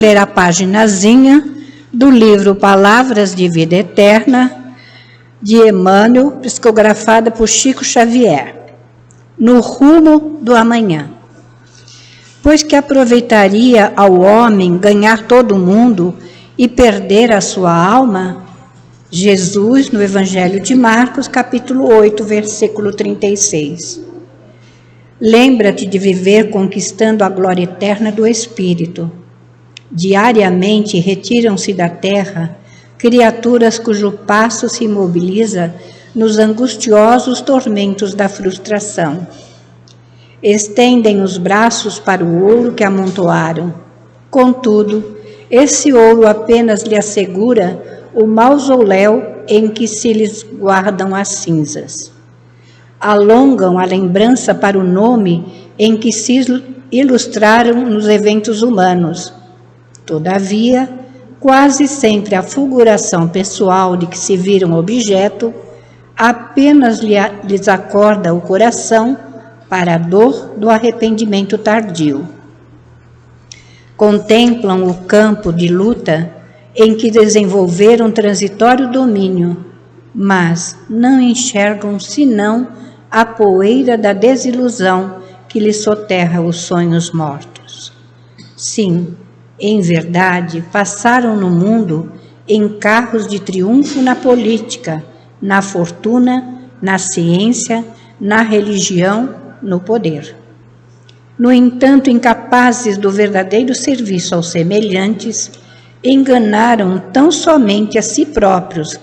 ler a paginazinha do livro Palavras de Vida Eterna, de Emmanuel, psicografada por Chico Xavier, no rumo do amanhã. Pois que aproveitaria ao homem ganhar todo o mundo e perder a sua alma? Jesus, no Evangelho de Marcos, capítulo 8, versículo 36. Lembra-te de viver conquistando a glória eterna do Espírito. Diariamente retiram-se da terra criaturas cujo passo se imobiliza nos angustiosos tormentos da frustração. Estendem os braços para o ouro que amontoaram. Contudo, esse ouro apenas lhe assegura o mausoléu em que se lhes guardam as cinzas. Alongam a lembrança para o nome em que se ilustraram nos eventos humanos. Todavia, quase sempre a fulguração pessoal de que se viram objeto apenas lhes acorda o coração para a dor do arrependimento tardio. Contemplam o campo de luta em que desenvolveram transitório domínio, mas não enxergam senão a poeira da desilusão que lhes soterra os sonhos mortos. Sim, em verdade, passaram no mundo em carros de triunfo na política, na fortuna, na ciência, na religião, no poder. No entanto, incapazes do verdadeiro serviço aos semelhantes, enganaram tão somente a si próprios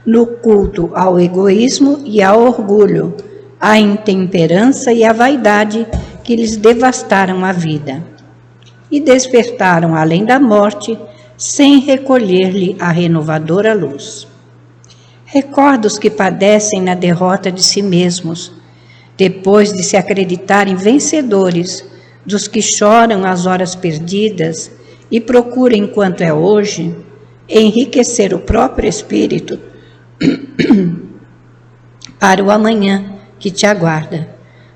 no culto ao egoísmo e ao orgulho, à intemperança e à vaidade que lhes devastaram a vida. E despertaram além da morte, sem recolher-lhe a renovadora luz. Recorda os que padecem na derrota de si mesmos, depois de se acreditarem vencedores, dos que choram as horas perdidas e procuram, enquanto é hoje, enriquecer o próprio espírito para o amanhã que te aguarda,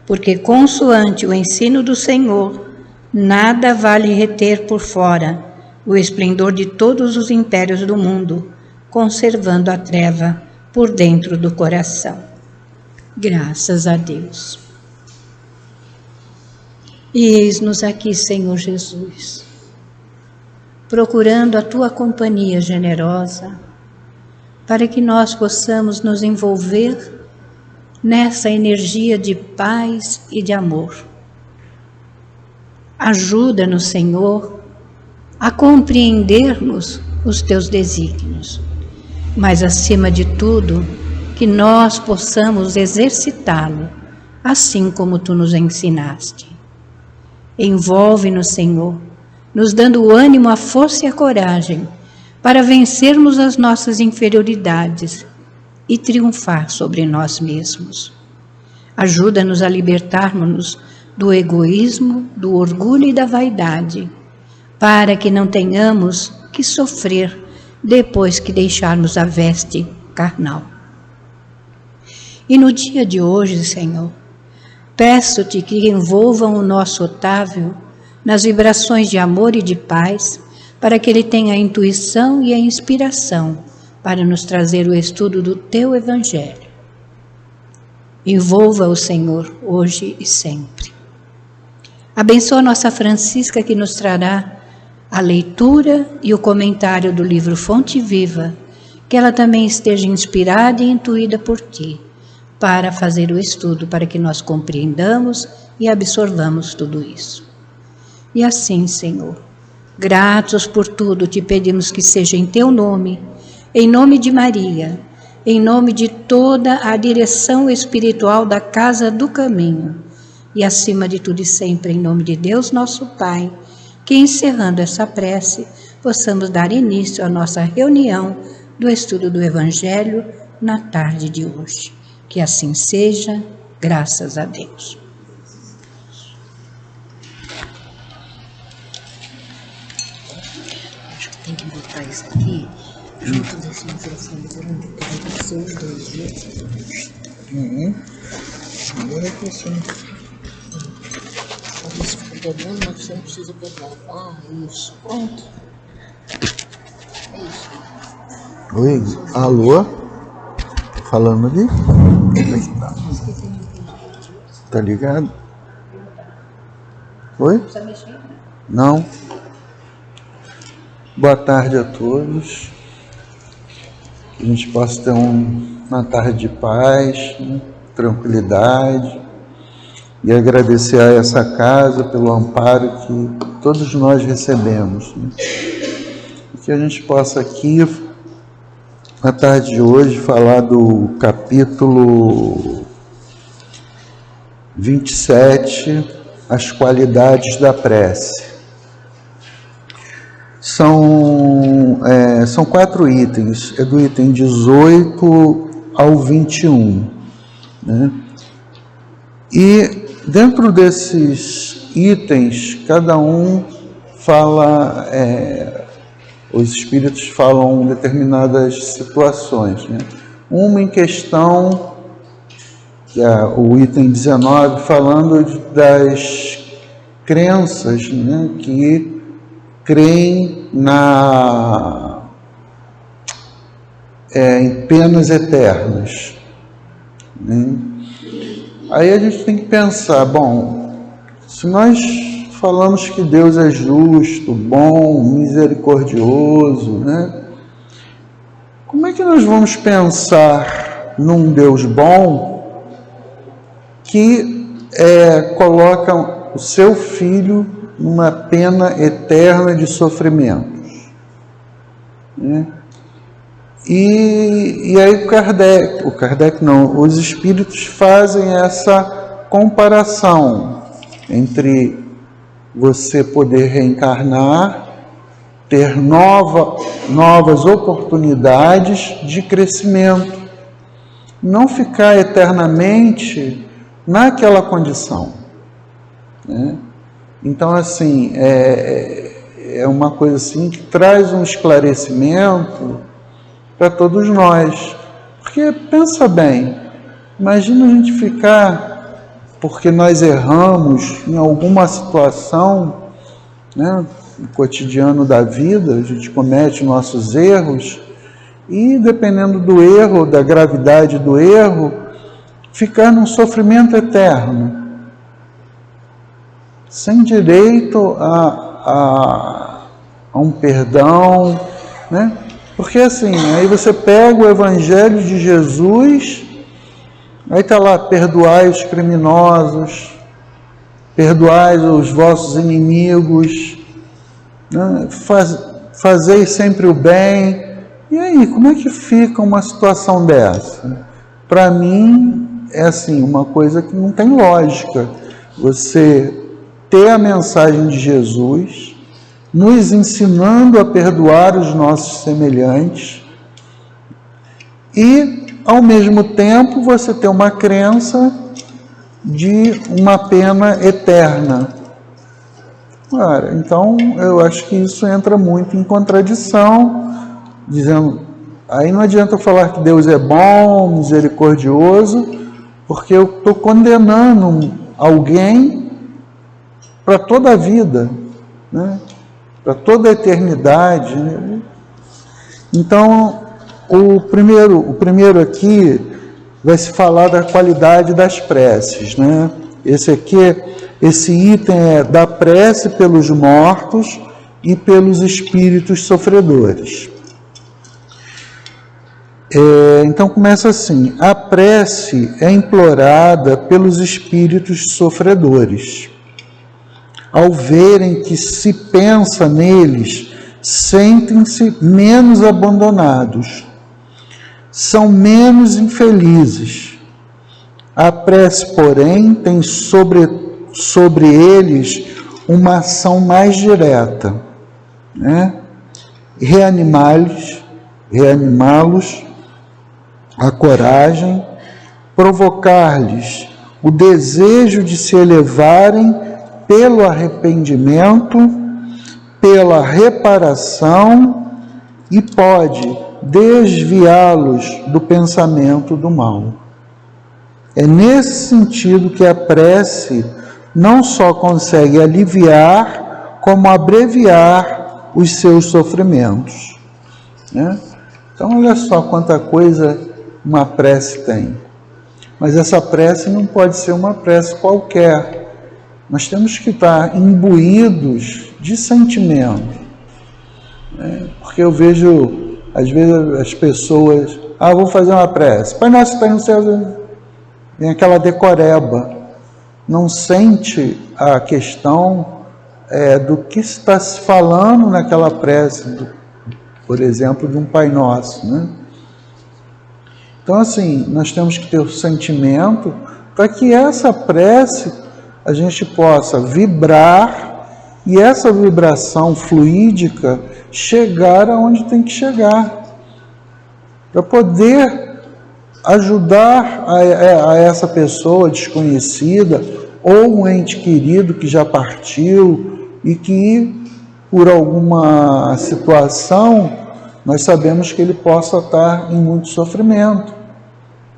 porque, consoante o ensino do Senhor, nada vale reter por fora o esplendor de todos os impérios do mundo, conservando a treva por dentro do coração. Graças a Deus. E eis-nos aqui, Senhor Jesus, procurando a Tua companhia generosa, para que nós possamos nos envolver nessa energia de paz e de amor. Ajuda-nos, Senhor, a compreendermos os Teus desígnios, mas, acima de tudo, que nós possamos exercitá-lo, assim como Tu nos ensinaste. Envolve-nos, Senhor, nos dando o ânimo, a força e a coragem para vencermos as nossas inferioridades e triunfar sobre nós mesmos. Ajuda-nos a libertarmos-nos do egoísmo, do orgulho e da vaidade, para que não tenhamos que sofrer depois que deixarmos a veste carnal. E no dia de hoje, Senhor, peço-te que envolvam o nosso Otávio nas vibrações de amor e de paz, para que ele tenha a intuição e a inspiração para nos trazer o estudo do Teu Evangelho. Envolva-o, Senhor, hoje e sempre. Abençoa nossa Francisca, que nos trará a leitura e o comentário do livro Fonte Viva, que ela também esteja inspirada e intuída por Ti, para fazer o estudo, para que nós compreendamos e absorvamos tudo isso. E assim, Senhor, gratos por tudo, te pedimos que seja em Teu nome, em nome de Maria, em nome de toda a direção espiritual da Casa do Caminho, e acima de tudo e sempre, em nome de Deus, nosso Pai, que, encerrando essa prece, possamos dar início à nossa reunião do estudo do Evangelho na tarde de hoje. Que assim seja, graças a Deus. Acho que tem que botar isso aqui junto desse microfone grande, que vai ser os dois, viu? Agora é questão. Talvez se puder, mas você não precisa pegar. Ah, isso. Pronto. Oi, alô? Falando ali? Como é que tá? Tá ligado? Oi? Não. Boa tarde a todos. Que a gente possa ter uma tarde de paz, né? Tranquilidade. E agradecer a essa casa pelo amparo que todos nós recebemos, né? E que a gente possa aqui, na tarde de hoje, falar do capítulo 27, as qualidades da prece. São 4 itens, é do item 18 ao 21, né? E dentro desses itens, cada um fala, os espíritos falam determinadas situações, né? Uma em questão, que é o item 19, falando das crenças, né, que creem em penas eternas, né? Aí a gente tem que pensar, bom, se nós falamos que Deus é justo, bom, misericordioso, né? Como é que nós vamos pensar num Deus bom que coloca o seu filho numa pena eterna de sofrimentos, né? E aí os espíritos fazem essa comparação entre você poder reencarnar, ter novas oportunidades de crescimento, não ficar eternamente naquela condição, né? Então, assim, é uma coisa assim que traz um esclarecimento para todos nós. Porque, pensa bem, imagina a gente ficar, porque nós erramos em alguma situação, né, no cotidiano da vida, a gente comete nossos erros, e dependendo do erro, da gravidade do erro, ficar num sofrimento eterno, sem direito a um perdão, né? Porque assim, aí você pega o Evangelho de Jesus, aí está lá, perdoai os criminosos, perdoai os vossos inimigos, né? Fazei sempre o bem. E aí, como é que fica uma situação dessa? Para mim, é assim, uma coisa que não tem lógica. Você ter a mensagem de Jesus nos ensinando a perdoar os nossos semelhantes e, ao mesmo tempo, você ter uma crença de uma pena eterna. Ora, então, eu acho que isso entra muito em contradição, dizendo, aí não adianta eu falar que Deus é bom, misericordioso, porque eu estou condenando alguém para toda a vida, né? Para toda a eternidade, né? Então, o primeiro aqui vai se falar da qualidade das preces, né? Esse item é da prece pelos mortos e pelos espíritos sofredores. Então começa assim: a prece é implorada pelos espíritos sofredores. Ao verem que se pensa neles, sentem-se menos abandonados, são menos infelizes. A prece, porém, tem sobre eles uma ação mais direta, né? Reanimá-los, a coragem, provocar-lhes o desejo de se elevarem pelo arrependimento, pela reparação, e pode desviá-los do pensamento do mal. É nesse sentido que a prece não só consegue aliviar, como abreviar os seus sofrimentos, né? Então, olha só quanta coisa uma prece tem. Mas essa prece não pode ser uma prece qualquer. Nós temos que estar imbuídos de sentimento. Porque eu vejo, às vezes, as pessoas... vou fazer uma prece. Pai nosso que está no céu... Vem aquela decoreba. Não sente a questão do que está se falando naquela prece, por exemplo, de um Pai Nosso, né? Então, assim, nós temos que ter o sentimento para que essa prece a gente possa vibrar e essa vibração fluídica chegar aonde tem que chegar, para poder ajudar a essa pessoa desconhecida ou um ente querido que já partiu e que, por alguma situação, nós sabemos que ele possa estar em muito sofrimento,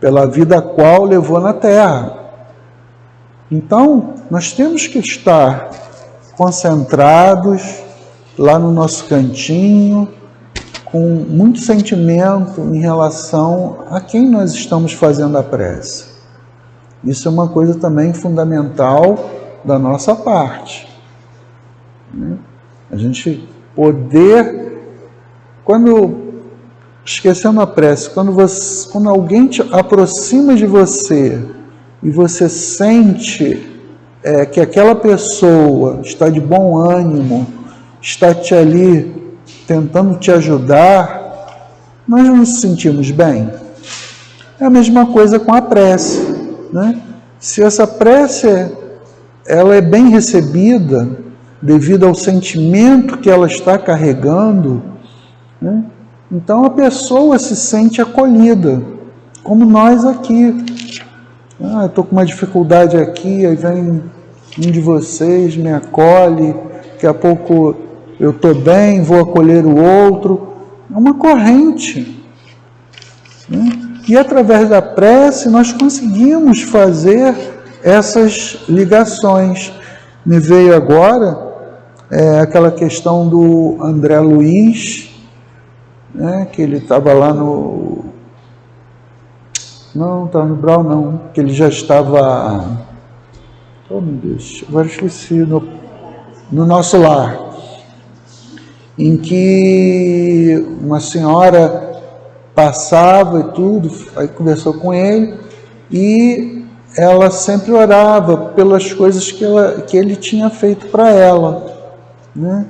pela vida a qual levou na Terra. Então, nós temos que estar concentrados lá no nosso cantinho, com muito sentimento em relação a quem nós estamos fazendo a prece. Isso é uma coisa também fundamental da nossa parte. A gente poder, esquecendo a prece, quando alguém te aproxima de você e você sente que aquela pessoa está de bom ânimo, está ali tentando te ajudar, nós nos sentimos bem. É a mesma coisa com a prece, né? Se essa prece ela é bem recebida devido ao sentimento que ela está carregando, né? Então a pessoa se sente acolhida, como nós aqui. Eu estou com uma dificuldade aqui, aí vem um de vocês, me acolhe, daqui a pouco eu estou bem, vou acolher o outro. É uma corrente, né? E através da prece nós conseguimos fazer essas ligações. Me veio agora aquela questão do André Luiz, né, que ele estava lá no... Não, estava no Brau não, que ele já estava... Oh, meu Deus, agora esqueci, no Nosso Lar, em que uma senhora passava e tudo, aí conversou com ele, e ela sempre orava pelas coisas que ele tinha feito para ela, né?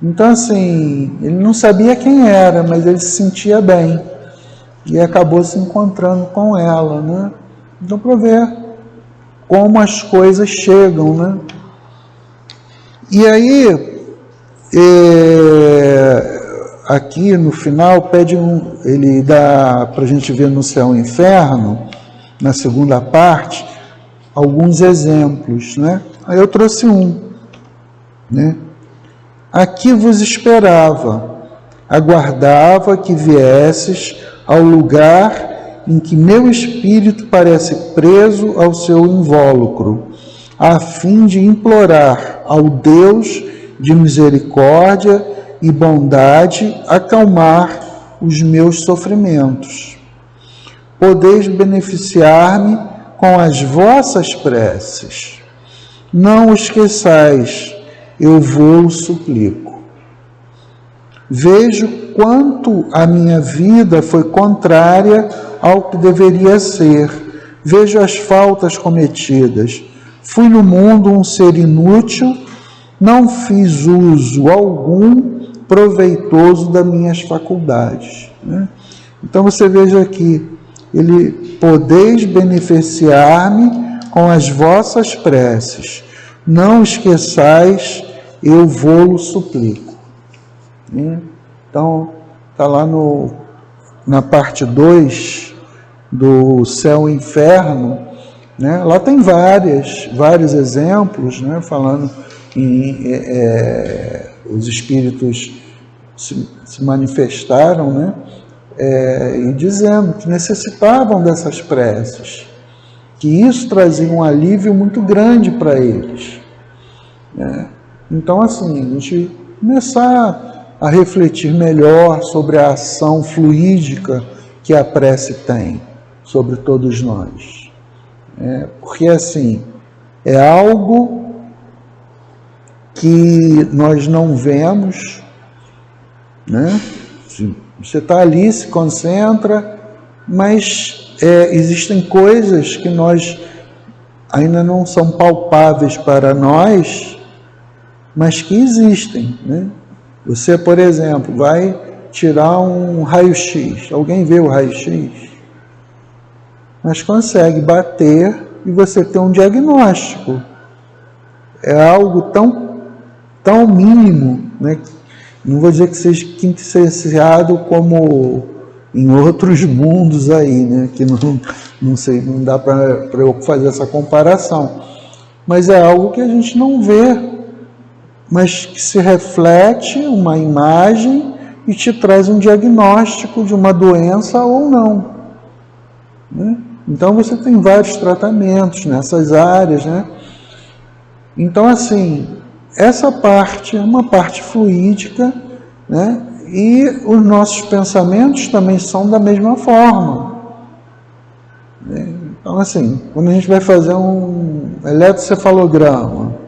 Então, assim, ele não sabia quem era, mas ele se sentia bem, e acabou se encontrando com ela, né? Então, para ver como as coisas chegam, né? E aí, aqui no final, ele dá para a gente ver no Céu e Inferno, na segunda parte, alguns exemplos, né? Aí eu trouxe um, né? Aqui vos esperava, aguardava que viesses ao lugar em que meu espírito parece preso ao seu invólucro, a fim de implorar ao Deus de misericórdia e bondade acalmar os meus sofrimentos. Podeis beneficiar-me com as vossas preces. Não o esqueçais, eu vou suplico. Vejo quanto a minha vida foi contrária ao que deveria ser. Vejo as faltas cometidas. Fui no mundo um ser inútil, não fiz uso algum proveitoso das minhas faculdades, né? Então você veja aqui, podeis beneficiar-me com as vossas preces, não esqueçais, eu vou-lo suplico, né? Então está lá na parte 2 do Céu e Inferno, né? Lá tem vários exemplos, né? Falando os espíritos se manifestaram, né? E dizendo que necessitavam dessas preces, que isso trazia um alívio muito grande para eles, né? Então, assim, a gente começar a refletir melhor sobre a ação fluídica que a prece tem sobre todos nós. Porque assim, é algo que nós não vemos, né? Você está ali, se concentra, mas existem coisas que nós ainda não são palpáveis para nós, mas que existem, né? Você, por exemplo, vai tirar um raio-x. Alguém vê o raio-x? Mas consegue bater e você ter um diagnóstico. É algo tão mínimo, né? Não vou dizer que seja quintessenciado como em outros mundos aí, né? Que não sei, não dá para eu fazer essa comparação. Mas é algo que a gente não vê, mas que se reflete uma imagem e te traz um diagnóstico de uma doença ou não, né? Então você tem vários tratamentos nessas áreas, né? Então assim, essa parte é uma parte fluídica, né? E os nossos pensamentos também são da mesma forma. Então assim, quando a gente vai fazer um eletrocefalograma,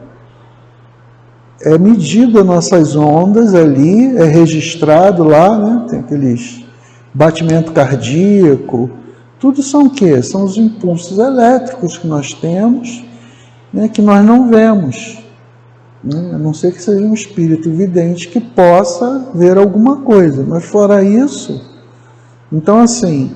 é medido as nossas ondas ali, é registrado lá, né? Tem aqueles batimento cardíaco, tudo são o quê? São os impulsos elétricos que nós temos, né? Que nós não vemos, né? A não ser que seja um espírito vidente que possa ver alguma coisa, mas fora isso, então assim,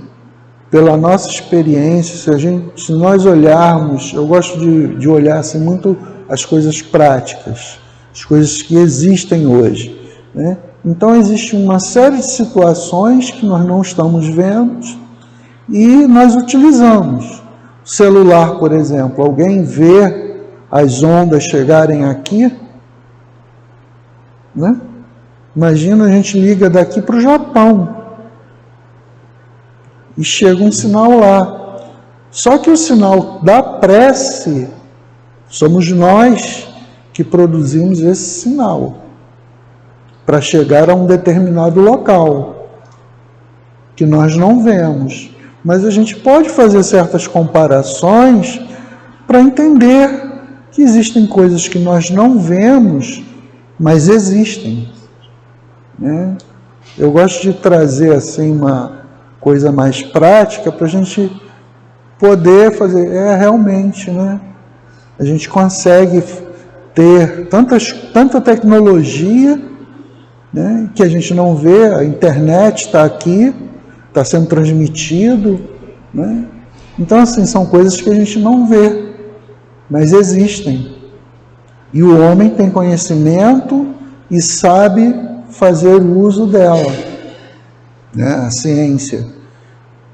pela nossa experiência, se nós olharmos, eu gosto de olhar assim muito as coisas práticas, as coisas que existem hoje, né? Então existe uma série de situações que nós não estamos vendo e nós utilizamos. O celular, por exemplo, alguém vê as ondas chegarem aqui, né? Imagina, a gente liga daqui para o Japão e chega um sinal lá. Só que o sinal da prece somos nós que produzimos esse sinal para chegar a um determinado local que nós não vemos, mas a gente pode fazer certas comparações para entender que existem coisas que nós não vemos, mas existem, né? Eu gosto de trazer assim uma coisa mais prática para a gente poder fazer, realmente, né? A gente consegue ter tanta tecnologia, né, que a gente não vê, a internet está aqui, está sendo transmitido, né? Então assim, são coisas que a gente não vê, mas existem. E o homem tem conhecimento e sabe fazer uso dela, né, a ciência.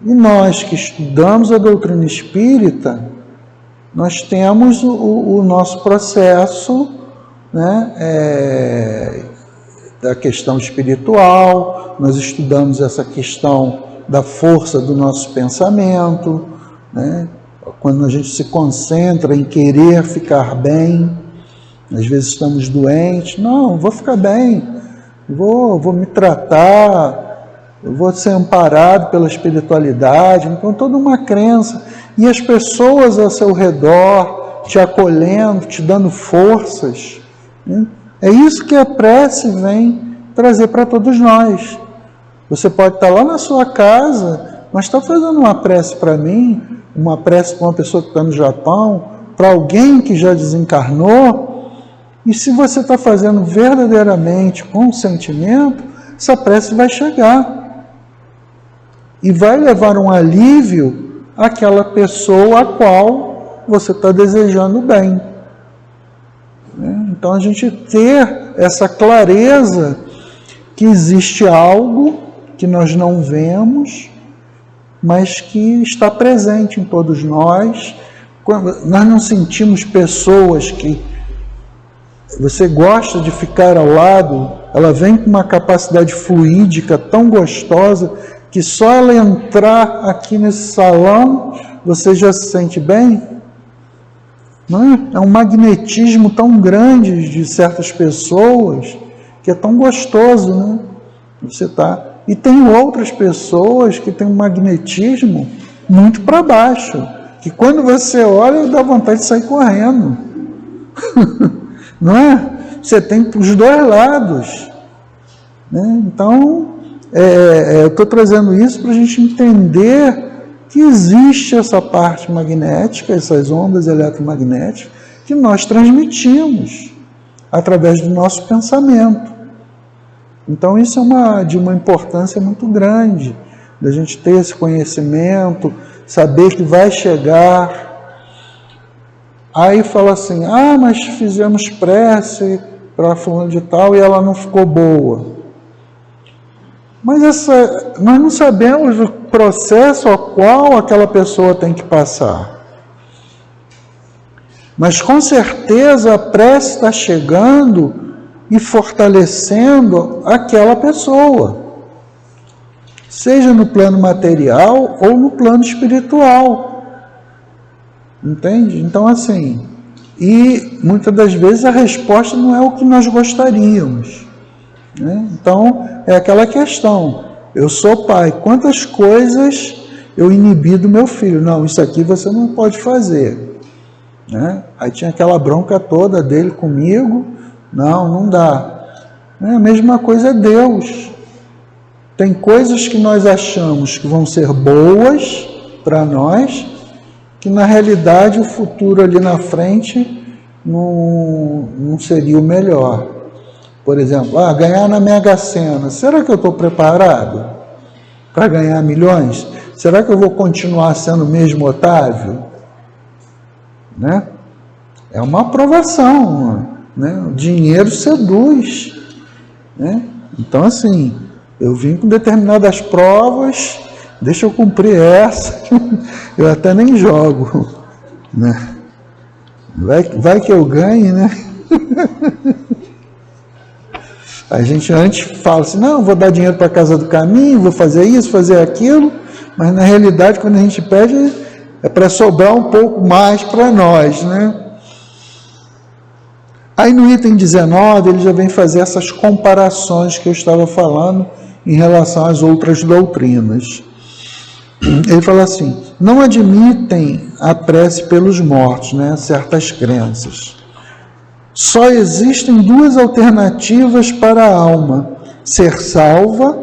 E nós que estudamos a doutrina espírita, nós temos o nosso processo, né, da questão espiritual, nós estudamos essa questão da força do nosso pensamento, né? Quando a gente se concentra em querer ficar bem, às vezes estamos doentes, não, vou ficar bem, vou me tratar, eu vou ser amparado pela espiritualidade. Então toda uma crença, e as pessoas ao seu redor te acolhendo, te dando forças, né? É isso que a prece vem trazer para todos nós. Você pode estar lá na sua casa, mas está fazendo uma prece para mim, uma prece para uma pessoa que está no Japão, para alguém que já desencarnou, e se você está fazendo verdadeiramente com sentimento, essa prece vai chegar e vai levar um alívio àquela pessoa a qual você está desejando bem. Então a gente ter essa clareza que existe algo que nós não vemos, mas que está presente em todos nós. Quando nós não sentimos pessoas que você gosta de ficar ao lado, ela vem com uma capacidade fluídica tão gostosa que só ela entrar aqui nesse salão você já se sente bem. Não é? É um magnetismo tão grande de certas pessoas que é tão gostoso, né? Você tá. E tem outras pessoas que têm um magnetismo muito para baixo, que quando você olha dá vontade de sair correndo. Não é? Você tem os dois lados, né? Então, eu estou trazendo isso para a gente entender que existe essa parte magnética, essas ondas eletromagnéticas, que nós transmitimos através do nosso pensamento. Então, isso é de uma importância muito grande, da gente ter esse conhecimento, saber que vai chegar. Aí fala assim, mas fizemos prece para fulano de tal e ela não ficou boa. Mas nós não sabemos o processo ao qual aquela pessoa tem que passar. Mas com certeza a prece está chegando e fortalecendo aquela pessoa, seja no plano material ou no plano espiritual. Entende? Então, assim, e muitas das vezes a resposta não é o que nós gostaríamos, né? Então, é aquela questão, eu sou pai, quantas coisas eu inibi do meu filho? Não, isso aqui você não pode fazer, né? Aí tinha aquela bronca toda dele comigo, não dá. A mesma coisa é Deus. Tem coisas que nós achamos que vão ser boas para nós, que na realidade o futuro ali na frente não seria o melhor. Por exemplo, ganhar na Mega Sena. Será que eu estou preparado para ganhar milhões? Será que eu vou continuar sendo o mesmo Otávio? Né? É uma aprovação, né? O dinheiro seduz, né? Então, assim, eu vim com determinadas provas, deixa eu cumprir essa, eu até nem jogo, né? Vai que eu ganhe, né? A gente antes fala assim, não, vou dar dinheiro para a Casa do Caminho, vou fazer isso, fazer aquilo, mas na realidade quando a gente pede é para sobrar um pouco mais para nós, né? Aí no item 19 ele já vem fazer essas comparações que eu estava falando em relação às outras doutrinas. Ele fala assim, não admitem a prece pelos mortos, né? Certas crenças. Só existem duas alternativas para a alma, ser salva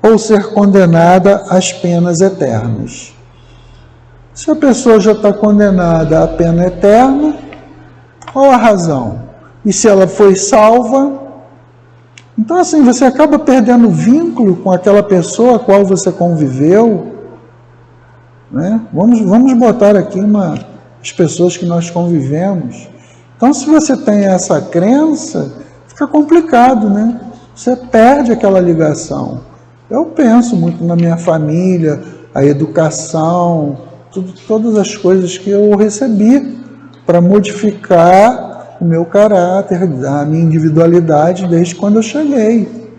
ou ser condenada às penas eternas. Se a pessoa já está condenada à pena eterna, qual a razão? E se ela foi salva? Então assim, você acaba perdendo vínculo com aquela pessoa com a qual você conviveu, né? Vamos botar aqui as pessoas que nós convivemos. Então, se você tem essa crença, fica complicado, né? Você perde aquela ligação. Eu penso muito na minha família, a educação, todas as coisas que eu recebi para modificar o meu caráter, a minha individualidade desde quando eu cheguei.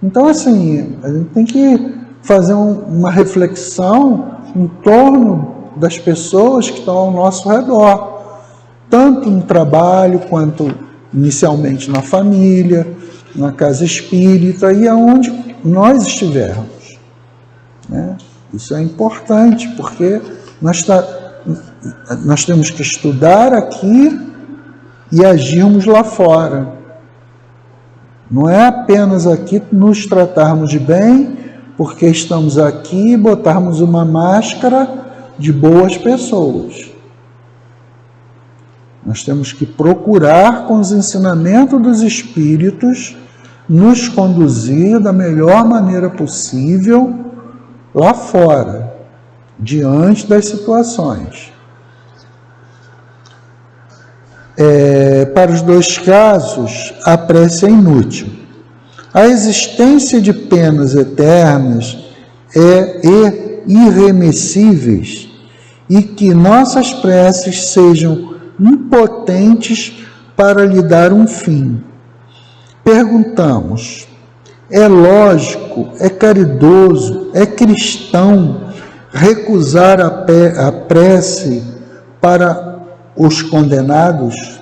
Então, assim, a gente tem que fazer uma reflexão em torno das pessoas que estão ao nosso redor, tanto no trabalho, quanto inicialmente na família, na casa espírita e aonde nós estivermos, né? Isso é importante, porque nós temos que estudar aqui e agirmos lá fora. Não é apenas aqui nos tratarmos de bem, porque estamos aqui e botarmos uma máscara de boas pessoas. Nós temos que procurar, com os ensinamentos dos Espíritos, nos conduzir da melhor maneira possível lá fora, diante das situações. Para os dois casos, a prece é inútil. A existência de penas eternas e irremessíveis, e que nossas preces sejam impotentes para lhe dar um fim. Perguntamos, é lógico, é caridoso, é cristão recusar a prece para os condenados?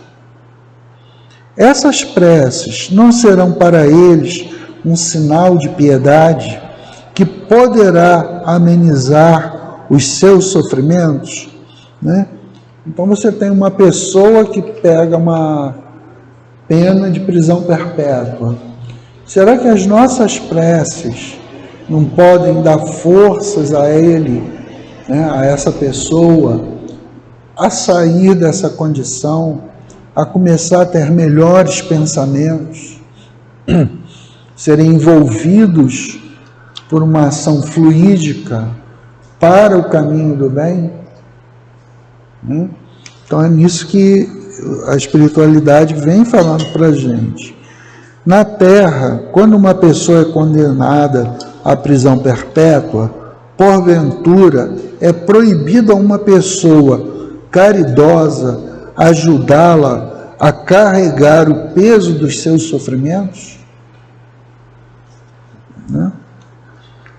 essas preces não serão para eles um sinal de piedade que poderá amenizar os seus sofrimentos, né? Então você tem uma pessoa que pega uma pena de prisão perpétua. Será que as nossas preces não podem dar forças a ele, né, a essa pessoa, a sair dessa condição, a começar a ter melhores pensamentos, serem envolvidos por uma ação fluídica para o caminho do bem? Então é nisso que a espiritualidade vem falando para a gente. Na Terra, quando uma pessoa é condenada à prisão perpétua, porventura é proibido a uma pessoa caridosa ajudá-la a carregar o peso dos seus sofrimentos? Né?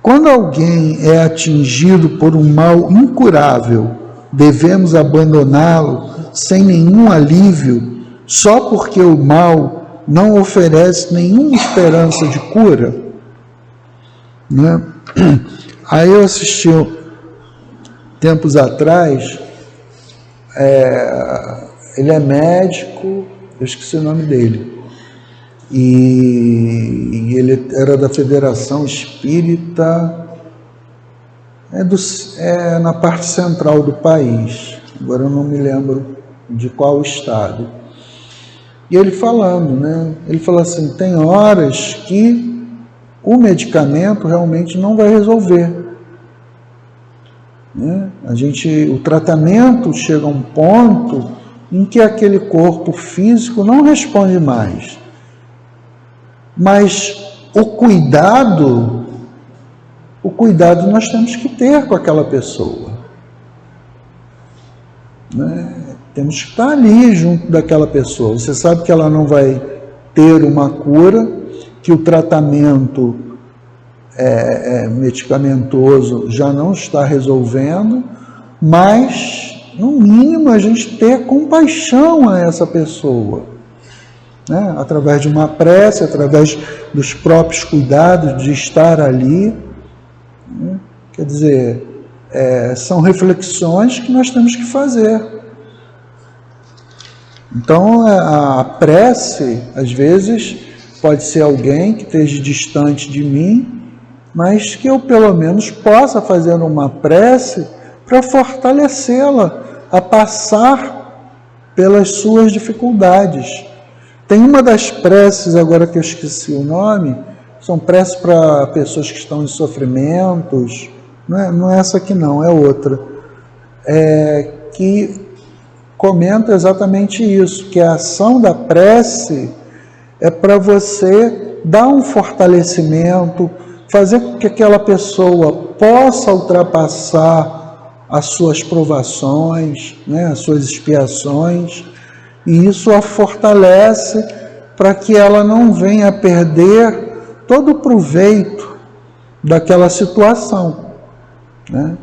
Quando alguém é atingido por um mal incurável, devemos abandoná-lo sem nenhum alívio, só porque o mal não oferece nenhuma esperança de cura? Né? Aí eu assisti tempos atrás, ele é médico, eu esqueci o nome dele, e ele era da Federação Espírita, na parte central do país, agora eu não me lembro de qual estado. E ele falando, né? Ele falou assim, tem horas que o medicamento realmente não vai resolver, né? O tratamento chega a um ponto em que aquele corpo físico não responde mais. Mas o cuidado nós temos que ter com aquela pessoa, né? Temos que estar ali junto daquela pessoa. Você sabe que ela não vai ter uma cura, que o tratamento medicamentoso já não está resolvendo, mas, no mínimo, a gente ter compaixão a essa pessoa, né? Através de uma prece, através dos próprios cuidados de estar ali, né? Quer dizer, são reflexões que nós temos que fazer. Então, a prece, às vezes, pode ser alguém que esteja distante de mim, mas que eu, pelo menos, possa fazer uma prece para fortalecê-la a passar pelas suas dificuldades. Tem uma das preces, agora que eu esqueci o nome, são preces para pessoas que estão em sofrimentos, não é essa aqui não, é outra, que comenta exatamente isso, que a ação da prece é para você dar um fortalecimento, fazer com que aquela pessoa possa ultrapassar as suas provações, né, as suas expiações, e isso a fortalece para que ela não venha a perder todo o proveito daquela situação, né?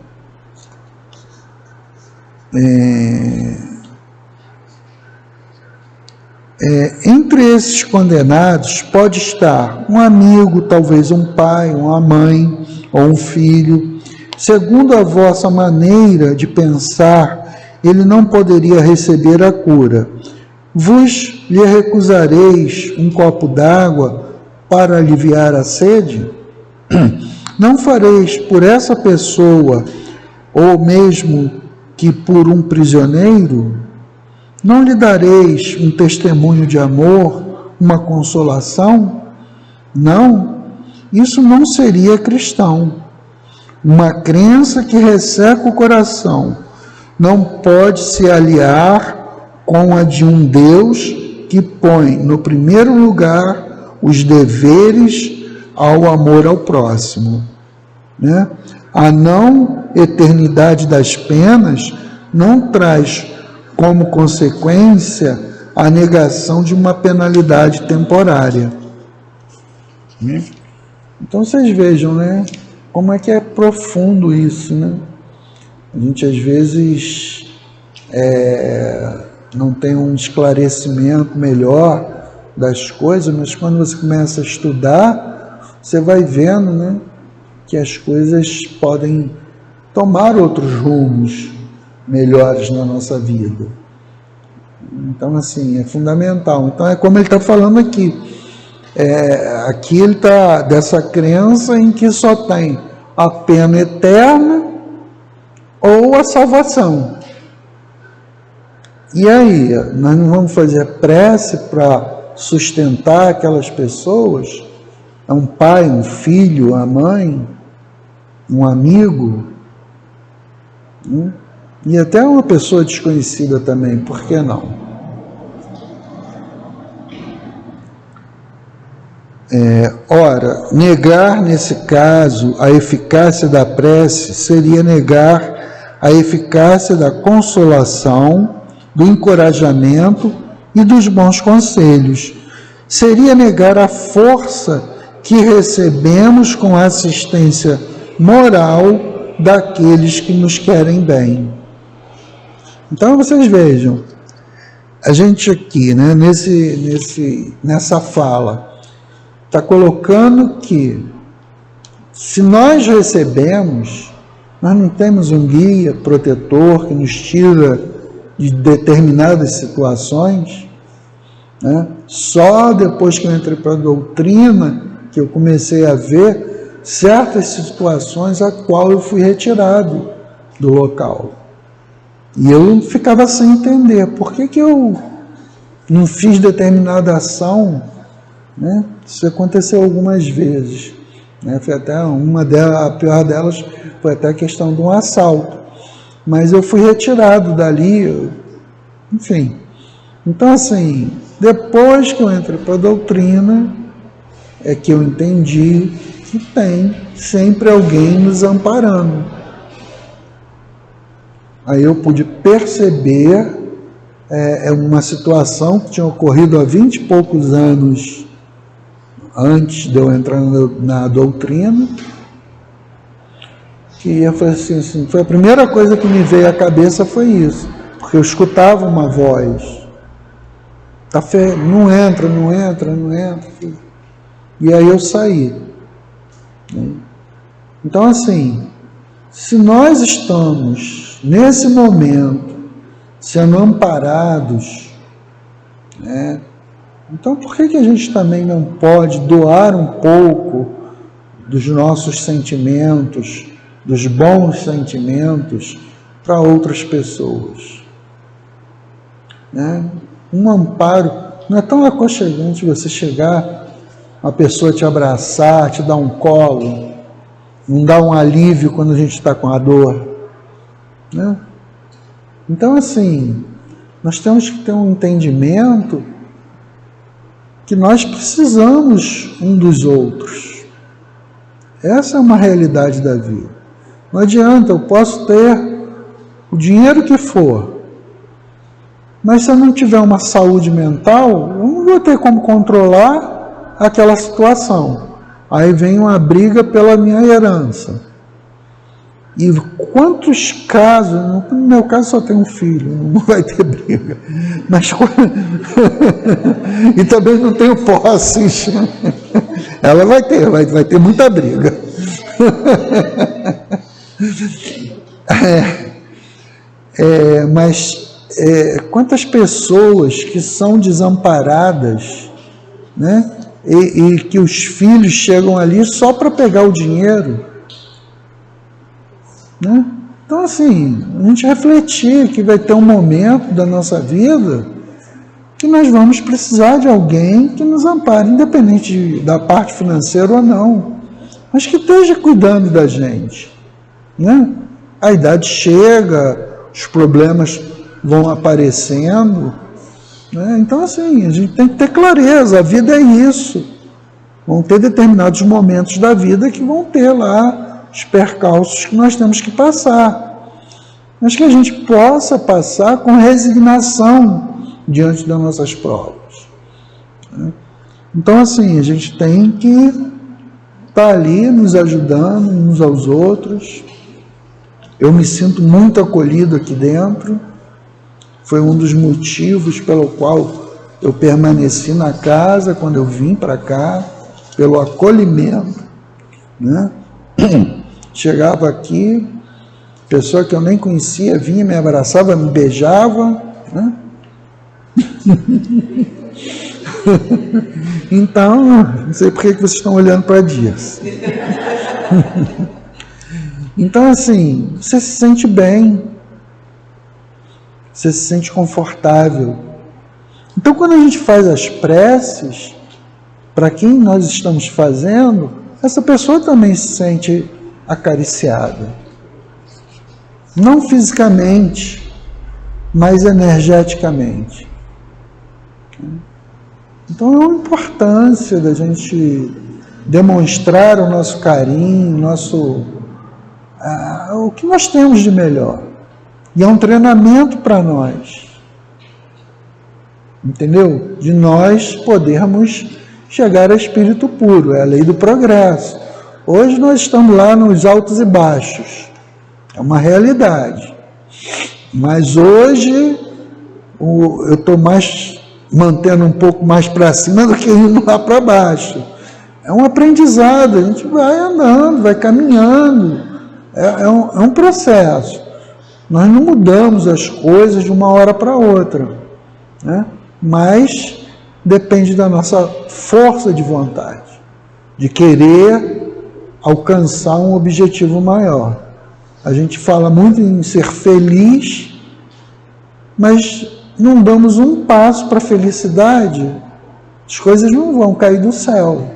Entre esses condenados pode estar um amigo, talvez um pai, uma mãe ou um filho. Segundo a vossa maneira de pensar, ele não poderia receber a cura. Vos lhe recusareis um copo d'água para aliviar a sede? Não fareis por essa pessoa, ou mesmo que por um prisioneiro? Não lhe dareis um testemunho de amor, uma consolação? Não, isso não seria cristão. Uma crença que resseca o coração não pode se aliar com a de um Deus que põe no primeiro lugar os deveres ao amor ao próximo, né? A não eternidade das penas não traz como consequência a negação de uma penalidade temporária. Então vocês vejam, né, como é que é profundo isso, né? A gente às vezes não tem um esclarecimento melhor das coisas, mas quando você começa a estudar, você vai vendo, né, que as coisas podem tomar outros rumos melhores na nossa vida. Então, assim, é fundamental. Então, é como ele está falando aqui. Aqui ele está dessa crença em que só tem a pena eterna ou a salvação. E aí, nós não vamos fazer prece para sustentar aquelas pessoas? É um pai, um filho, a mãe, um amigo, e até uma pessoa desconhecida também, por que não? Ora, negar nesse caso a eficácia da prece seria negar a eficácia da consolação, do encorajamento e dos bons conselhos. Seria negar a força que recebemos com a assistência moral daqueles que nos querem bem. Então vocês vejam, a gente aqui, né, nessa fala, está colocando que se nós recebemos, nós não temos um guia protetor que nos tira de determinadas situações, né? Só depois que eu entrei para a doutrina que eu comecei a ver certas situações a qual eu fui retirado do local. E eu ficava sem entender por que eu não fiz determinada ação, né? Isso aconteceu algumas vezes, né? Foi até a pior delas foi até a questão de um assalto. Mas eu fui retirado dali, enfim. Então, assim, depois que eu entrei para a doutrina, é que eu entendi que tem sempre alguém nos amparando. Aí eu pude perceber uma situação que tinha ocorrido há 20 e poucos anos antes de eu entrar na doutrina, que eu falei assim, foi a primeira coisa que me veio à cabeça foi isso, porque eu escutava uma voz, não entra, e aí eu saí. Então, assim, se nós estamos nesse momento sendo amparados, né, então por que a gente também não pode doar um pouco dos nossos sentimentos, dos bons sentimentos, para outras pessoas? Né? Um amparo, não é tão aconchegante você chegar, uma pessoa te abraçar, te dar um colo, não dar um alívio quando a gente está com a dor, né? Então, assim, nós temos que ter um entendimento que nós precisamos um dos outros. Essa é uma realidade da vida. Não adianta, eu posso ter o dinheiro que for, mas se eu não tiver uma saúde mental, eu não vou ter como controlar aquela situação. Aí vem uma briga pela minha herança. E quantos casos, no meu caso só tem um filho, não vai ter briga. Mas e também não tenho posses. Ela vai ter muita briga. Mas quantas pessoas que são desamparadas, né? E que os filhos chegam ali só para pegar o dinheiro, né? Então, assim, a gente refletir que vai ter um momento da nossa vida que nós vamos precisar de alguém que nos ampare, independente da parte financeira ou não, mas que esteja cuidando da gente, né? A idade chega, os problemas vão aparecendo, né? Então, assim, a gente tem que ter clareza, a vida é isso. Vão ter determinados momentos da vida que vão ter lá os percalços que nós temos que passar, mas que a gente possa passar com resignação diante das nossas provas. Então, assim, a gente tem que estar ali nos ajudando uns aos outros. Eu me sinto muito acolhido aqui dentro, foi um dos motivos pelo qual eu permaneci na casa quando eu vim para cá, pelo acolhimento, né? Chegava aqui, pessoa que eu nem conhecia vinha, me abraçava, me beijava, né? Então, não sei por que vocês estão olhando para Dias. Então, assim, você se sente bem, você se sente confortável. Então, quando a gente faz as preces, para quem nós estamos fazendo, essa pessoa também se sente acariciada. Não fisicamente, mas energeticamente. Então, é uma importância da gente demonstrar o nosso carinho, o que nós temos de melhor. E é um treinamento para nós. Entendeu? De nós podermos chegar a espírito puro, é a lei do progresso. Hoje nós estamos lá nos altos e baixos, é uma realidade. Mas hoje eu estou mais mantendo um pouco mais para cima do que indo lá para baixo. É um aprendizado, a gente vai andando, vai caminhando, é um processo. Nós não mudamos as coisas de uma hora para outra, né? Mas depende da nossa força de vontade, de querer alcançar um objetivo maior. A gente fala muito em ser feliz, mas não damos um passo para a felicidade, as coisas não vão cair do céu.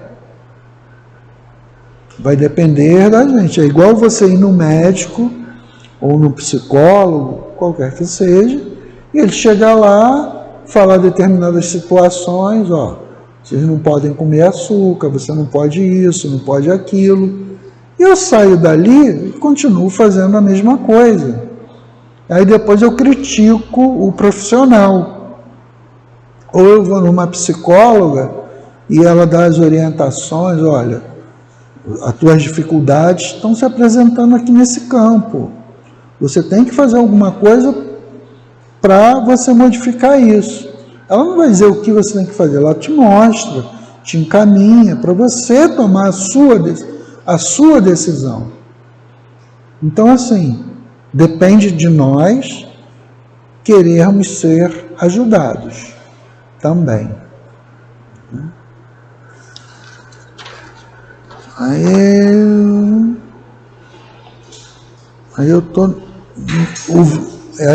Vai depender da gente. É igual você ir no médico ou no psicólogo, qualquer que seja, e ele chegar lá, falar determinadas situações, vocês não podem comer açúcar, você não pode isso, não pode aquilo. E eu saio dali e continuo fazendo a mesma coisa. Aí depois eu critico o profissional. Ou eu vou numa psicóloga e ela dá as orientações, olha, as tuas dificuldades estão se apresentando aqui nesse campo. Você tem que fazer alguma coisa para você modificar isso. Ela não vai dizer o que você tem que fazer, ela te mostra, te encaminha para você tomar a sua decisão. Então, assim, depende de nós querermos ser ajudados também. Aí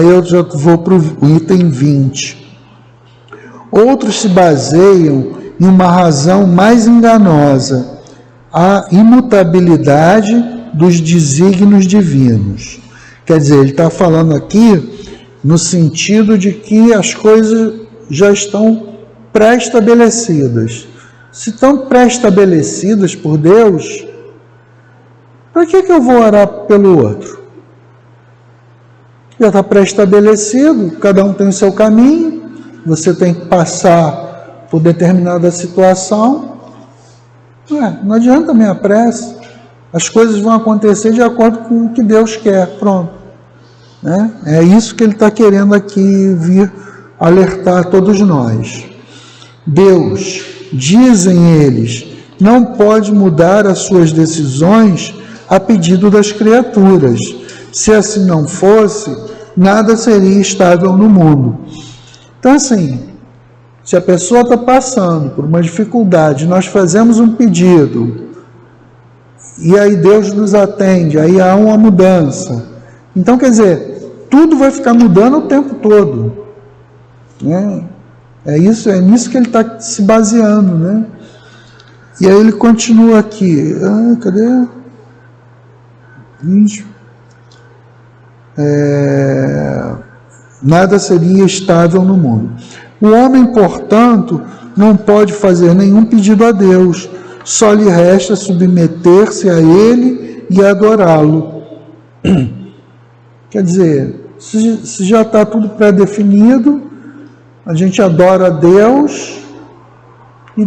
eu já vou para o item 20. Outros se baseiam em uma razão mais enganosa, a imutabilidade dos desígnios divinos. Quer dizer, ele está falando aqui no sentido de que as coisas já estão pré-estabelecidas. Se estão pré-estabelecidas por Deus, para que eu vou orar pelo outro? Já está pré-estabelecido, cada um tem o seu caminho, você tem que passar por determinada situação. Não adianta a minha pressa, as coisas vão acontecer de acordo com o que Deus quer, pronto. É isso que ele está querendo aqui vir alertar a todos nós. Deus, dizem eles, não pode mudar as suas decisões a pedido das criaturas. Se assim não fosse, nada seria estável no mundo. Então, assim, se a pessoa está passando por uma dificuldade, nós fazemos um pedido, e aí Deus nos atende, aí há uma mudança. Então, quer dizer, tudo vai ficar mudando o tempo todo. Né? É nisso que ele está se baseando, né? E aí ele continua aqui. Cadê? 20. Nada seria estável no mundo. O homem, portanto, não pode fazer nenhum pedido a Deus, só lhe resta submeter-se a Ele e adorá-lo. Quer dizer, se já está tudo pré-definido, a gente adora a Deus e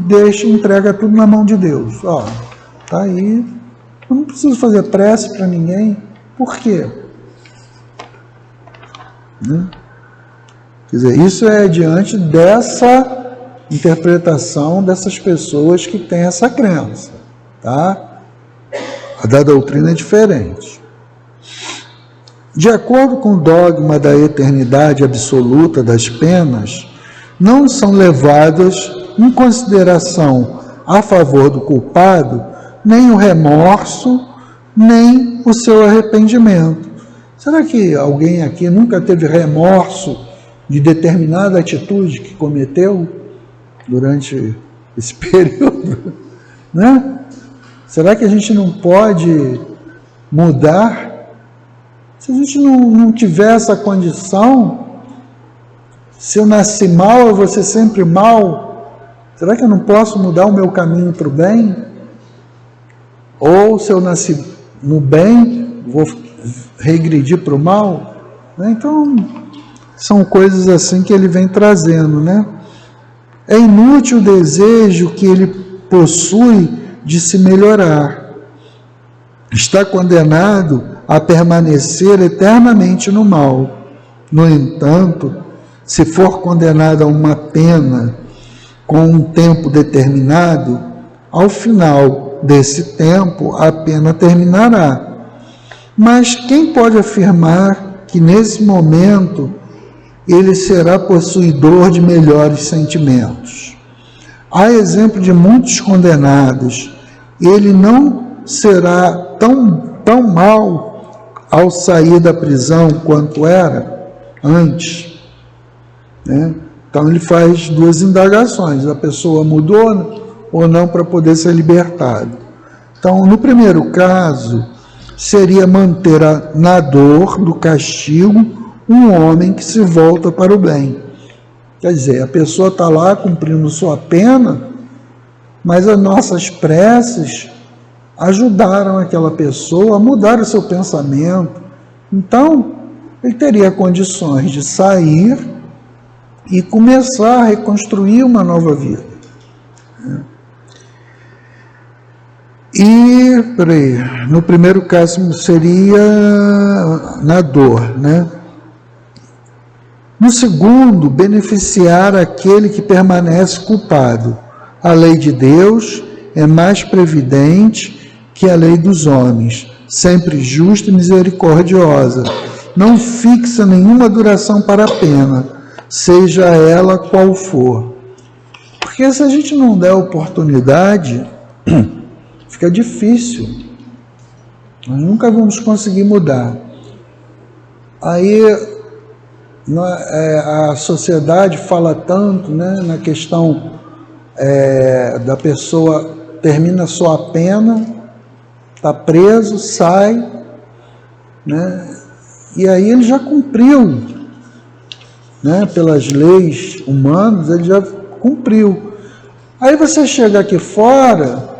entrega tudo na mão de Deus. Está aí, eu não preciso fazer prece para ninguém. Por quê? Quer dizer, isso é diante dessa interpretação dessas pessoas que têm essa crença, tá? A da doutrina é diferente. De acordo com o dogma da eternidade absoluta das penas, não são levadas em consideração a favor do culpado nem o remorso, nem o seu arrependimento. Será que alguém aqui nunca teve remorso de determinada atitude que cometeu durante esse período? Né? Será que a gente não pode mudar? Se a gente não tiver essa condição, se eu nasci mal, eu vou ser sempre mal, será que eu não posso mudar o meu caminho para o bem? Ou se eu nasci no bem, vou regredir para o mal? Então, são coisas assim que ele vem trazendo, né? É inútil o desejo que ele possui de se melhorar. Está condenado a permanecer eternamente no mal. No entanto, se for condenado a uma pena com um tempo determinado, ao final desse tempo a pena terminará. Mas quem pode afirmar que nesse momento ele será possuidor de melhores sentimentos? Há exemplo de muitos condenados. Ele não será tão mal ao sair da prisão quanto era antes, né? Então ele faz duas indagações: a pessoa mudou ou não para poder ser libertado. Então, no primeiro caso, seria manter na dor do castigo um homem que se volta para o bem. Quer dizer, a pessoa está lá cumprindo sua pena, mas as nossas preces ajudaram aquela pessoa a mudar o seu pensamento. Então, ele teria condições de sair e começar a reconstruir uma nova vida. E, no primeiro caso seria na dor, né? No segundo, beneficiar aquele que permanece culpado. A lei de Deus é mais previdente que a lei dos homens, sempre justa e misericordiosa. Não fixa nenhuma duração para a pena, seja ela qual for. Porque se a gente não der oportunidade, fica difícil. Nós nunca vamos conseguir mudar. Aí a sociedade fala tanto, né, na questão da pessoa termina sua pena, está preso, sai, né, e aí ele já cumpriu, né, pelas leis humanas, ele já cumpriu. Aí você chega aqui fora,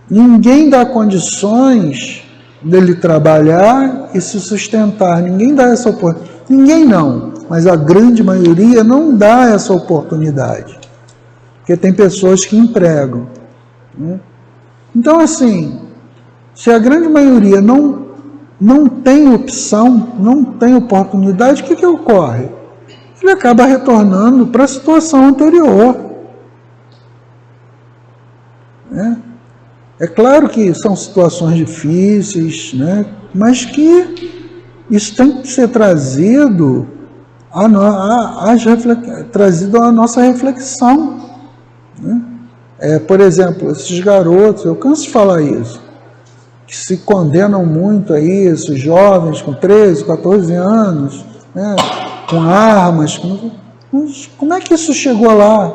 ninguém dá condições dele trabalhar e se sustentar, ninguém dá essa oportunidade. Ninguém não, mas a grande maioria não dá essa oportunidade, porque tem pessoas que empregam, né? Então, assim, se a grande maioria não tem opção, não tem oportunidade, o que ocorre? Ele acaba retornando para a situação anterior, né? É claro que são situações difíceis, né? Mas que isso tem que ser trazido trazido à nossa reflexão, né? Por exemplo, esses garotos, eu canso de falar isso, que se condenam muito aí, esses jovens com 13, 14 anos, né, com armas. Como é que isso chegou lá?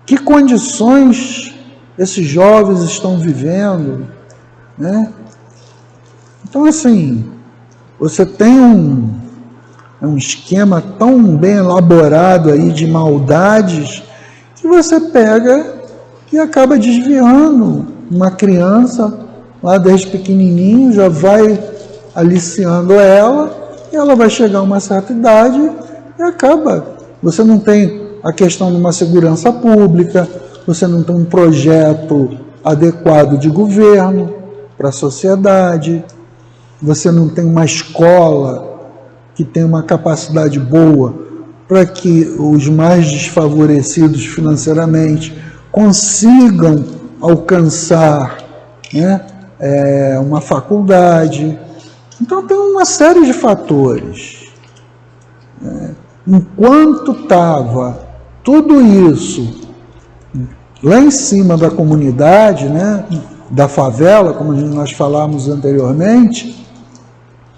Que condições esses jovens estão vivendo, né? Então, assim, você tem um esquema tão bem elaborado aí de maldades que você pega e acaba desviando uma criança lá desde pequenininho, já vai aliciando ela, e ela vai chegar a uma certa idade e acaba. Você não tem a questão de uma segurança pública, você não tem um projeto adequado de governo para a sociedade, você não tem uma escola que tem uma capacidade boa para que os mais desfavorecidos financeiramente consigam alcançar, né, uma faculdade. Então tem uma série de fatores. Enquanto estava tudo isso lá em cima da comunidade, né, da favela, como nós falamos anteriormente,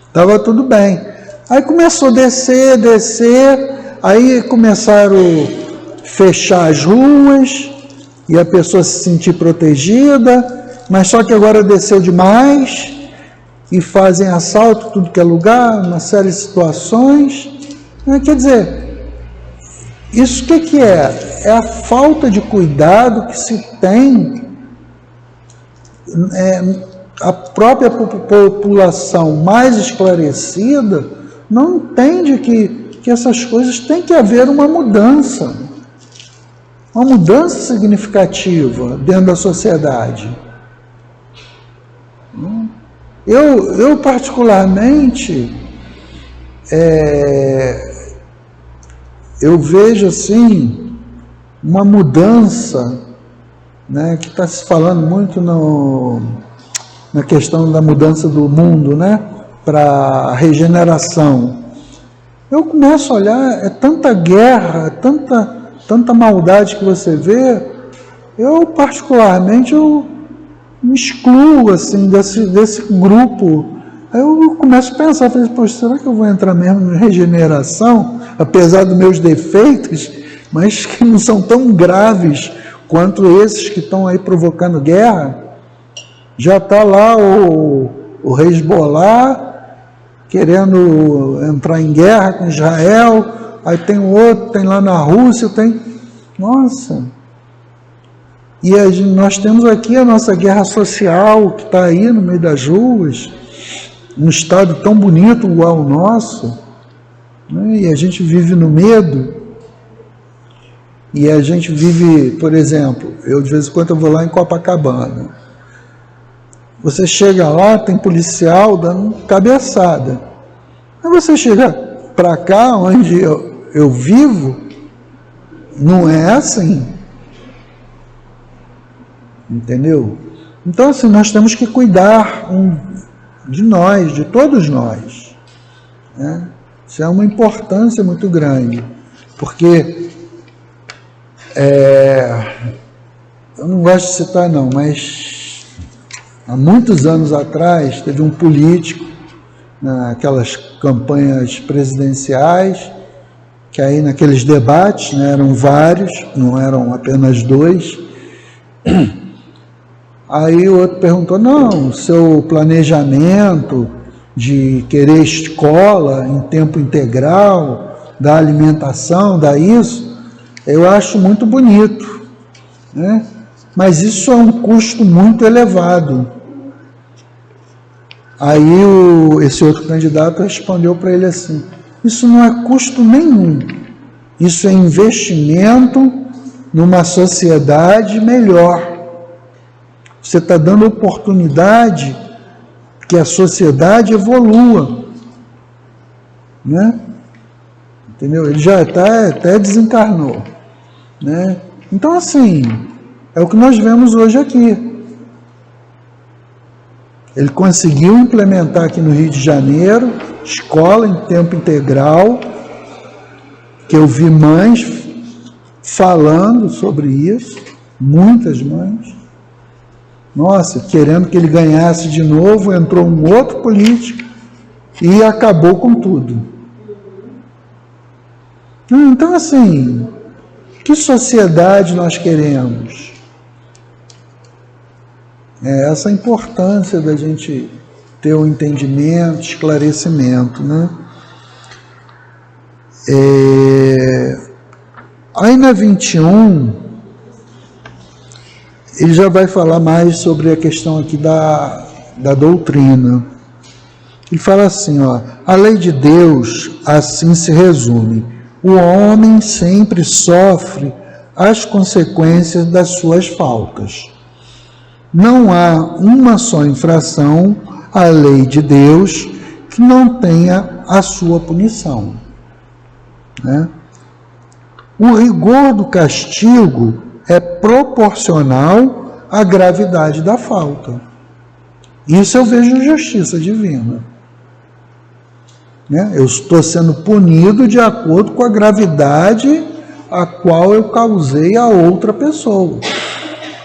estava tudo bem. Aí começou a descer, aí começaram a fechar as ruas e a pessoa se sentir protegida, mas só que agora desceu demais e fazem assalto tudo que é lugar, uma série de situações. Quer dizer, isso o que é? É a falta de cuidado que se tem. A própria população mais esclarecida não entende que essas coisas tem que haver uma mudança significativa dentro da sociedade. Eu particularmente, eu vejo assim uma mudança, né, que está se falando muito na questão da mudança do mundo, né, para a regeneração. Eu começo a olhar, é tanta guerra, tanta maldade que você vê. Eu particularmente me excluo assim desse grupo. Aí eu começo a pensar, poxa, será que eu vou entrar mesmo na regeneração, apesar dos meus defeitos, mas que não são tão graves quanto esses que estão aí provocando guerra? Já está lá o Hezbollah querendo entrar em guerra com Israel, aí tem outro, tem lá na Rússia, nossa. E nós temos aqui a nossa guerra social, que está aí no meio das ruas, um estado tão bonito igual o nosso, né? E a gente vive no medo, e a gente vive, por exemplo, eu de vez em quando eu vou lá em Copacabana, você chega lá, tem policial dando cabeçada, aí você chega para cá, onde eu vivo, não é assim. Entendeu? Então, assim, nós temos que cuidar de nós, de todos nós. Né? Isso é uma importância muito grande, porque eu não gosto de citar não, mas há muitos anos atrás teve um político naquelas campanhas presidenciais, que aí naqueles debates, né, eram vários, não eram apenas dois. Aí o outro perguntou, não, seu planejamento de querer escola em tempo integral, da alimentação, da isso, eu acho muito bonito, né? Mas isso é um custo muito elevado. Aí esse outro candidato respondeu para ele assim, isso não é custo nenhum, isso é investimento numa sociedade melhor. Você está dando oportunidade que a sociedade evolua, né? Entendeu? Ele já até desencarnou, né? Então, assim, é o que nós vemos hoje aqui. Ele conseguiu implementar aqui no Rio de Janeiro, escola em tempo integral, que eu vi mães falando sobre isso, muitas mães. Nossa, querendo que ele ganhasse de novo, entrou um outro político e acabou com tudo. Então, assim, que sociedade nós queremos? É essa a importância da gente ter um entendimento, esclarecimento, né? Aí na 21, ele já vai falar mais sobre a questão aqui da doutrina. Ele fala assim, a lei de Deus assim se resume: o homem sempre sofre as consequências das suas faltas. Não há uma só infração à lei de Deus que não tenha a sua punição, né? O rigor do castigo é proporcional à gravidade da falta. Isso eu vejo justiça divina. Né? Eu estou sendo punido de acordo com a gravidade a qual eu causei a outra pessoa.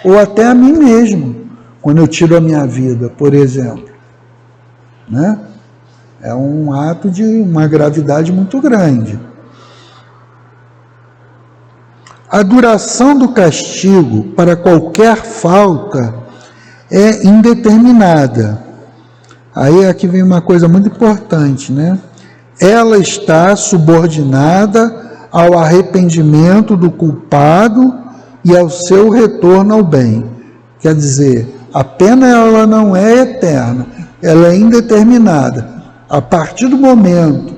Ou até a mim mesmo, quando eu tiro a minha vida, por exemplo. Né? É um ato de uma gravidade muito grande. A duração do castigo para qualquer falta é indeterminada. Aí aqui vem uma coisa muito importante, né? Ela está subordinada ao arrependimento do culpado e ao seu retorno ao bem. Quer dizer, a pena ela não é eterna, ela é indeterminada. A partir do momento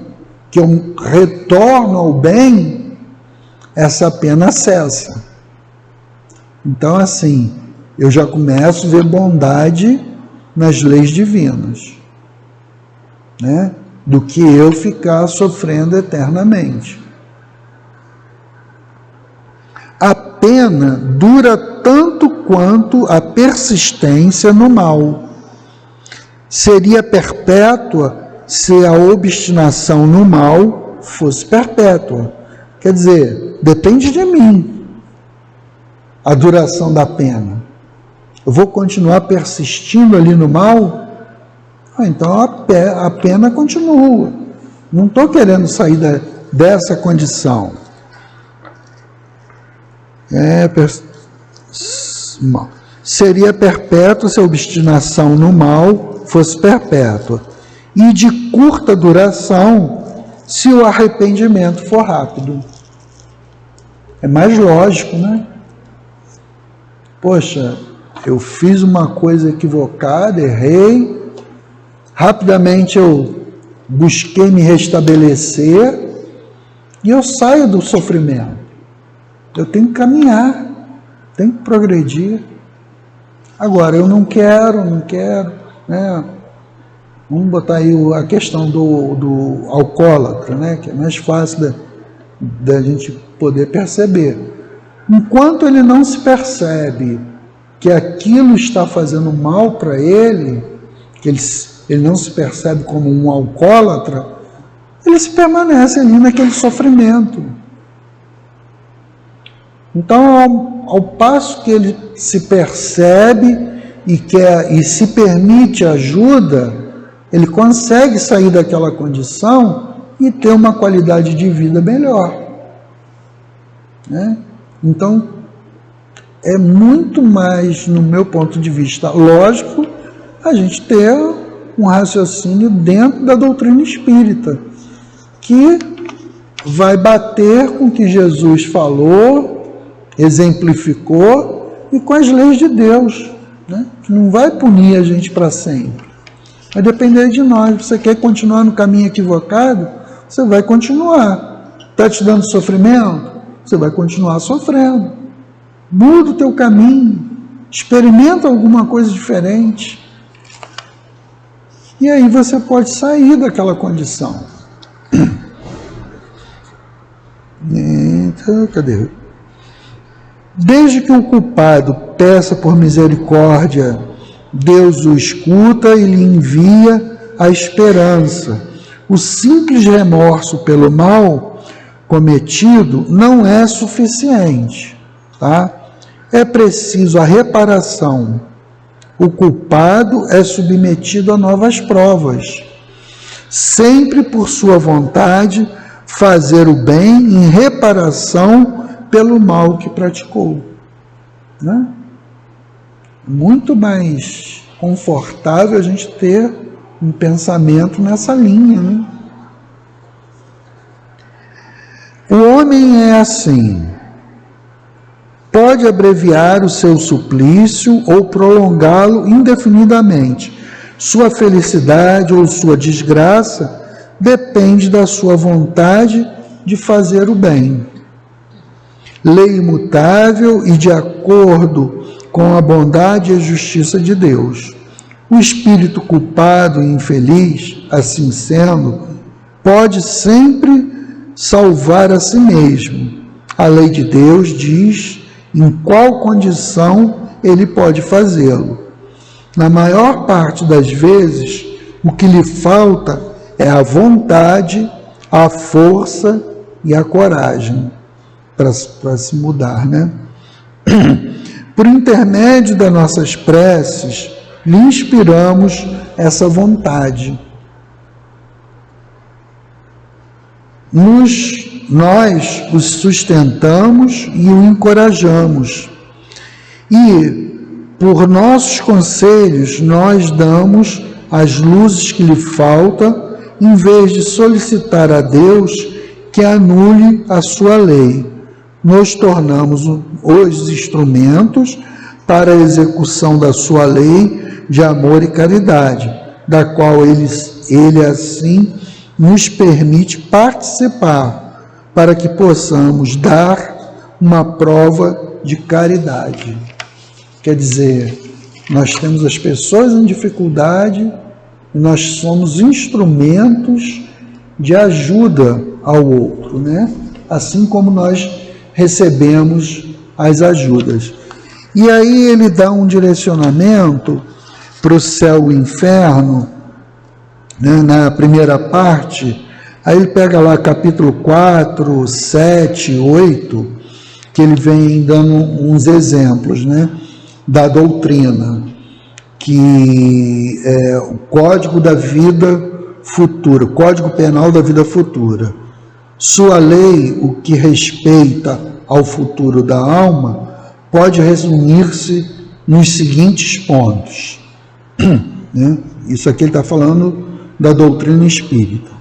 que eu retorno ao bem, essa pena cessa. Então, assim, eu já começo a ver bondade nas leis divinas, né? Do que eu ficar sofrendo eternamente. A pena dura tanto quanto a persistência no mal. Seria perpétua se a obstinação no mal fosse perpétua. Quer dizer, depende de mim a duração da pena. Eu vou continuar persistindo ali no mal? Então a pena continua. Não estou querendo sair dessa condição. Seria perpétua se a obstinação no mal fosse perpétua. E de curta duração se o arrependimento for rápido. É mais lógico, né? Poxa, eu fiz uma coisa equivocada, errei, rapidamente eu busquei me restabelecer e eu saio do sofrimento. Eu tenho que caminhar, tenho que progredir. Agora, eu não quero, né? Vamos botar aí a questão do alcoólatra, né? Que é mais fácil da gente poder perceber. Enquanto ele não se percebe que aquilo está fazendo mal para ele, que ele não se percebe como um alcoólatra, ele se permanece ali naquele sofrimento. Então, ao passo que ele se percebe e se permite ajuda, ele consegue sair daquela condição e ter uma qualidade de vida melhor. Né? Então, é muito mais, no meu ponto de vista, lógico, a gente ter um raciocínio dentro da doutrina espírita, que vai bater com o que Jesus falou, exemplificou, e com as leis de Deus, né? Que não vai punir a gente para sempre. Vai depender de nós. Você quer continuar no caminho equivocado? Você vai continuar. Está te dando sofrimento? Você vai continuar sofrendo. Muda o teu caminho. Experimenta alguma coisa diferente. E aí você pode sair daquela condição. Então, cadê? Desde que o culpado peça por misericórdia, Deus o escuta e lhe envia a esperança. O simples remorso pelo mal cometido não é suficiente, tá? É preciso a reparação. O culpado é submetido a novas provas. Sempre por sua vontade, fazer o bem em reparação pelo mal que praticou. Né? Muito mais confortável a gente ter um pensamento nessa linha. Né? O homem é assim. Pode abreviar o seu suplício ou prolongá-lo indefinidamente. Sua felicidade ou sua desgraça depende da sua vontade de fazer o bem. Lei imutável e de acordo com a bondade e a justiça de Deus. O espírito culpado e infeliz, assim sendo, pode sempre salvar a si mesmo. A lei de Deus diz em qual condição ele pode fazê-lo. Na maior parte das vezes, o que lhe falta é a vontade, a força e a coragem para se mudar, né? Por intermédio das nossas preces, lhe inspiramos essa vontade. Nós os sustentamos e o encorajamos. E, por nossos conselhos, nós damos as luzes que lhe faltam, em vez de solicitar a Deus que anule a sua lei. Nos tornamos os instrumentos para a execução da sua lei de amor e caridade, da qual ele assim nos permite participar, para que possamos dar uma prova de caridade. Quer dizer, nós temos as pessoas em dificuldade e nós somos instrumentos de ajuda ao outro, né? Assim como nós recebemos as ajudas. E aí ele dá um direcionamento para o céu e o inferno, né? Na primeira parte, aí ele pega lá capítulo 4, 7, 8, que ele vem dando uns exemplos, né? Da doutrina, que é o Código da Vida Futura, o Código Penal da Vida Futura. Sua lei, o que respeita ao futuro da alma, pode resumir-se nos seguintes pontos. Né? Isso aqui ele está falando da doutrina espírita.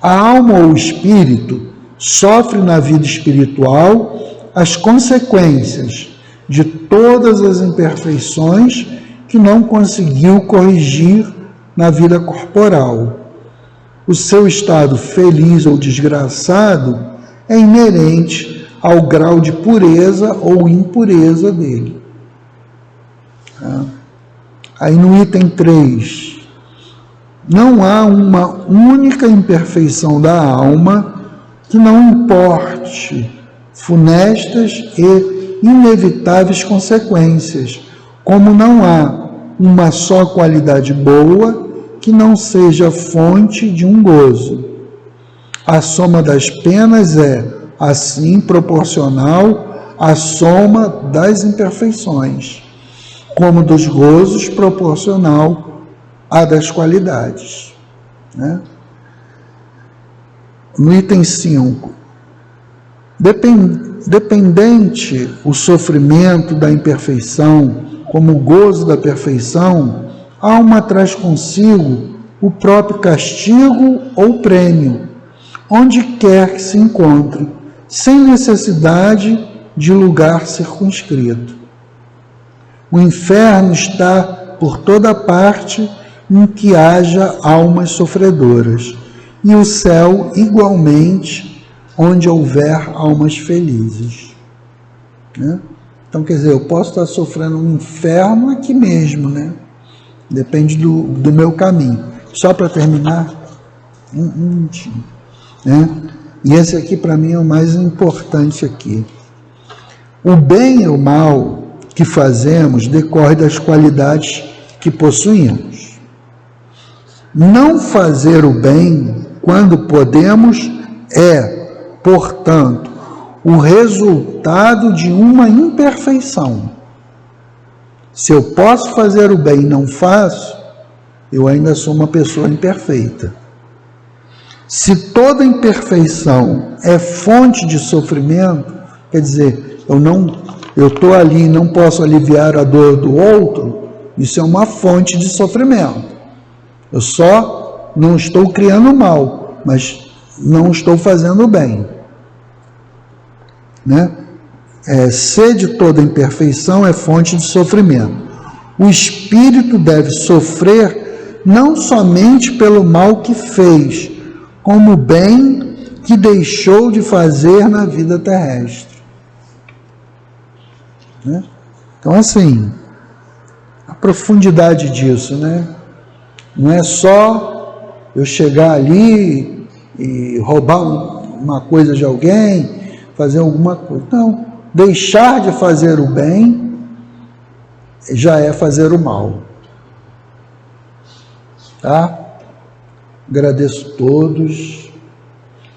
A alma ou o espírito sofre na vida espiritual as consequências de todas as imperfeições que não conseguiu corrigir na vida corporal. O seu estado feliz ou desgraçado é inerente ao grau de pureza ou impureza dele. Aí no item 3, não há uma única imperfeição da alma que não importe funestas e inevitáveis consequências, como não há uma só qualidade boa que não seja fonte de um gozo. A soma das penas é, assim, proporcional à soma das imperfeições, como dos gozos proporcional à das qualidades. Né? No item 5, dependente o sofrimento da imperfeição como o gozo da perfeição, a alma traz consigo o próprio castigo ou prêmio, onde quer que se encontre, sem necessidade de lugar circunscrito. O inferno está por toda parte em que haja almas sofredoras, e o céu igualmente, onde houver almas felizes. Né? Então, quer dizer, eu posso estar sofrendo um inferno aqui mesmo, né? Depende do meu caminho. Só para terminar, um minutinho, né? E esse aqui para mim é o mais importante aqui. O bem e o mal que fazemos decorre das qualidades que possuímos. Não fazer o bem quando podemos é, portanto, o resultado de uma imperfeição. Se eu posso fazer o bem e não faço, eu ainda sou uma pessoa imperfeita. Se toda imperfeição é fonte de sofrimento, quer dizer, eu estou ali e não posso aliviar a dor do outro, isso é uma fonte de sofrimento. Eu só não estou criando mal, mas não estou fazendo o bem. Né? Ser de toda imperfeição é fonte de sofrimento. O espírito deve sofrer não somente pelo mal que fez, como o bem que deixou de fazer na vida terrestre. Né? Então, assim, a profundidade disso, né? Não é só eu chegar ali e roubar uma coisa de alguém, fazer alguma coisa. Não, deixar de fazer o bem já é fazer o mal. Tá? Agradeço a todos,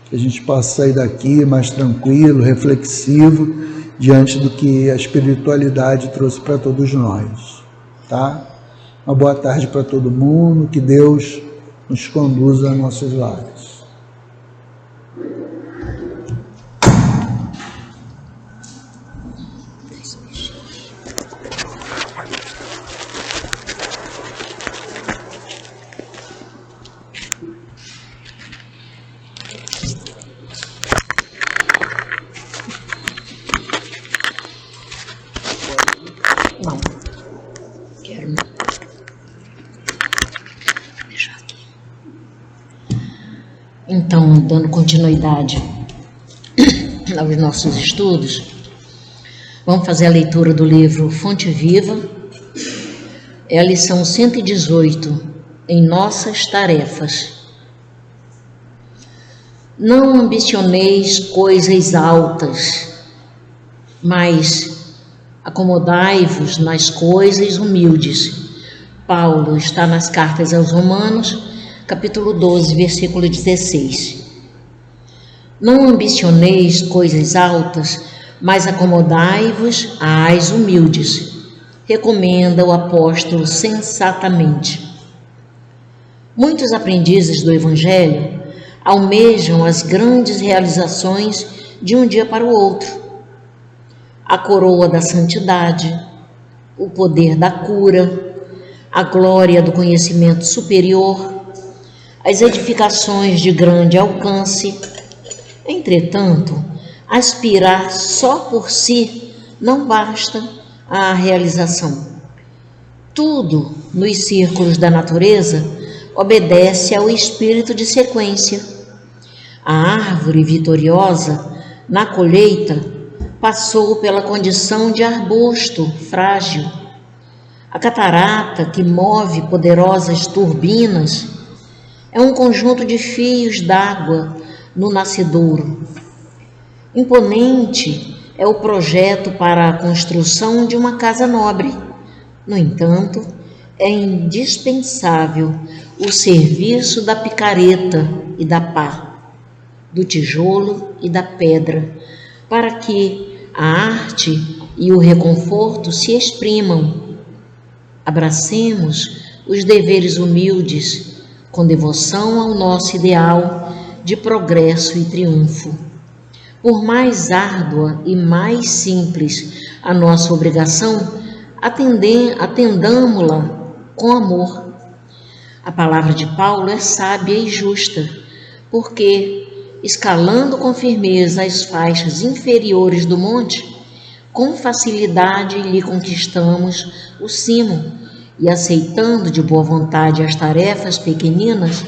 que a gente possa sair daqui mais tranquilo, reflexivo, diante do que a espiritualidade trouxe para todos nós. Tá? Uma boa tarde para todo mundo, que Deus nos conduza a nossos lares. Não, quero não. Vou deixar aqui. Então, dando continuidade aos nossos estudos, vamos fazer a leitura do livro Fonte Viva. É a lição 118, em nossas tarefas. Não ambicioneis coisas altas, mas acomodai-vos nas coisas humildes. Paulo está nas cartas aos Romanos, capítulo 12, versículo 16. Não ambicioneis coisas altas, mas acomodai-vos às humildes, recomenda o apóstolo sensatamente. Muitos aprendizes do Evangelho almejam as grandes realizações de um dia para o outro. A coroa da santidade, o poder da cura, a glória do conhecimento superior, as edificações de grande alcance. Entretanto, aspirar só por si não basta à realização. Tudo nos círculos da natureza obedece ao espírito de sequência. A árvore vitoriosa, na colheita, passou pela condição de arbusto frágil. A catarata que move poderosas turbinas é um conjunto de fios d'água no nascedouro. Imponente é o projeto para a construção de uma casa nobre. No entanto, é indispensável o serviço da picareta e da pá, do tijolo e da pedra, para que a arte e o reconforto se exprimam. Abracemos os deveres humildes com devoção ao nosso ideal de progresso e triunfo. Por mais árdua e mais simples a nossa obrigação, atendamo-la com amor. A palavra de Paulo é sábia e justa, porque, escalando com firmeza as faixas inferiores do monte, com facilidade lhe conquistamos o cimo, e aceitando de boa vontade as tarefas pequeninas,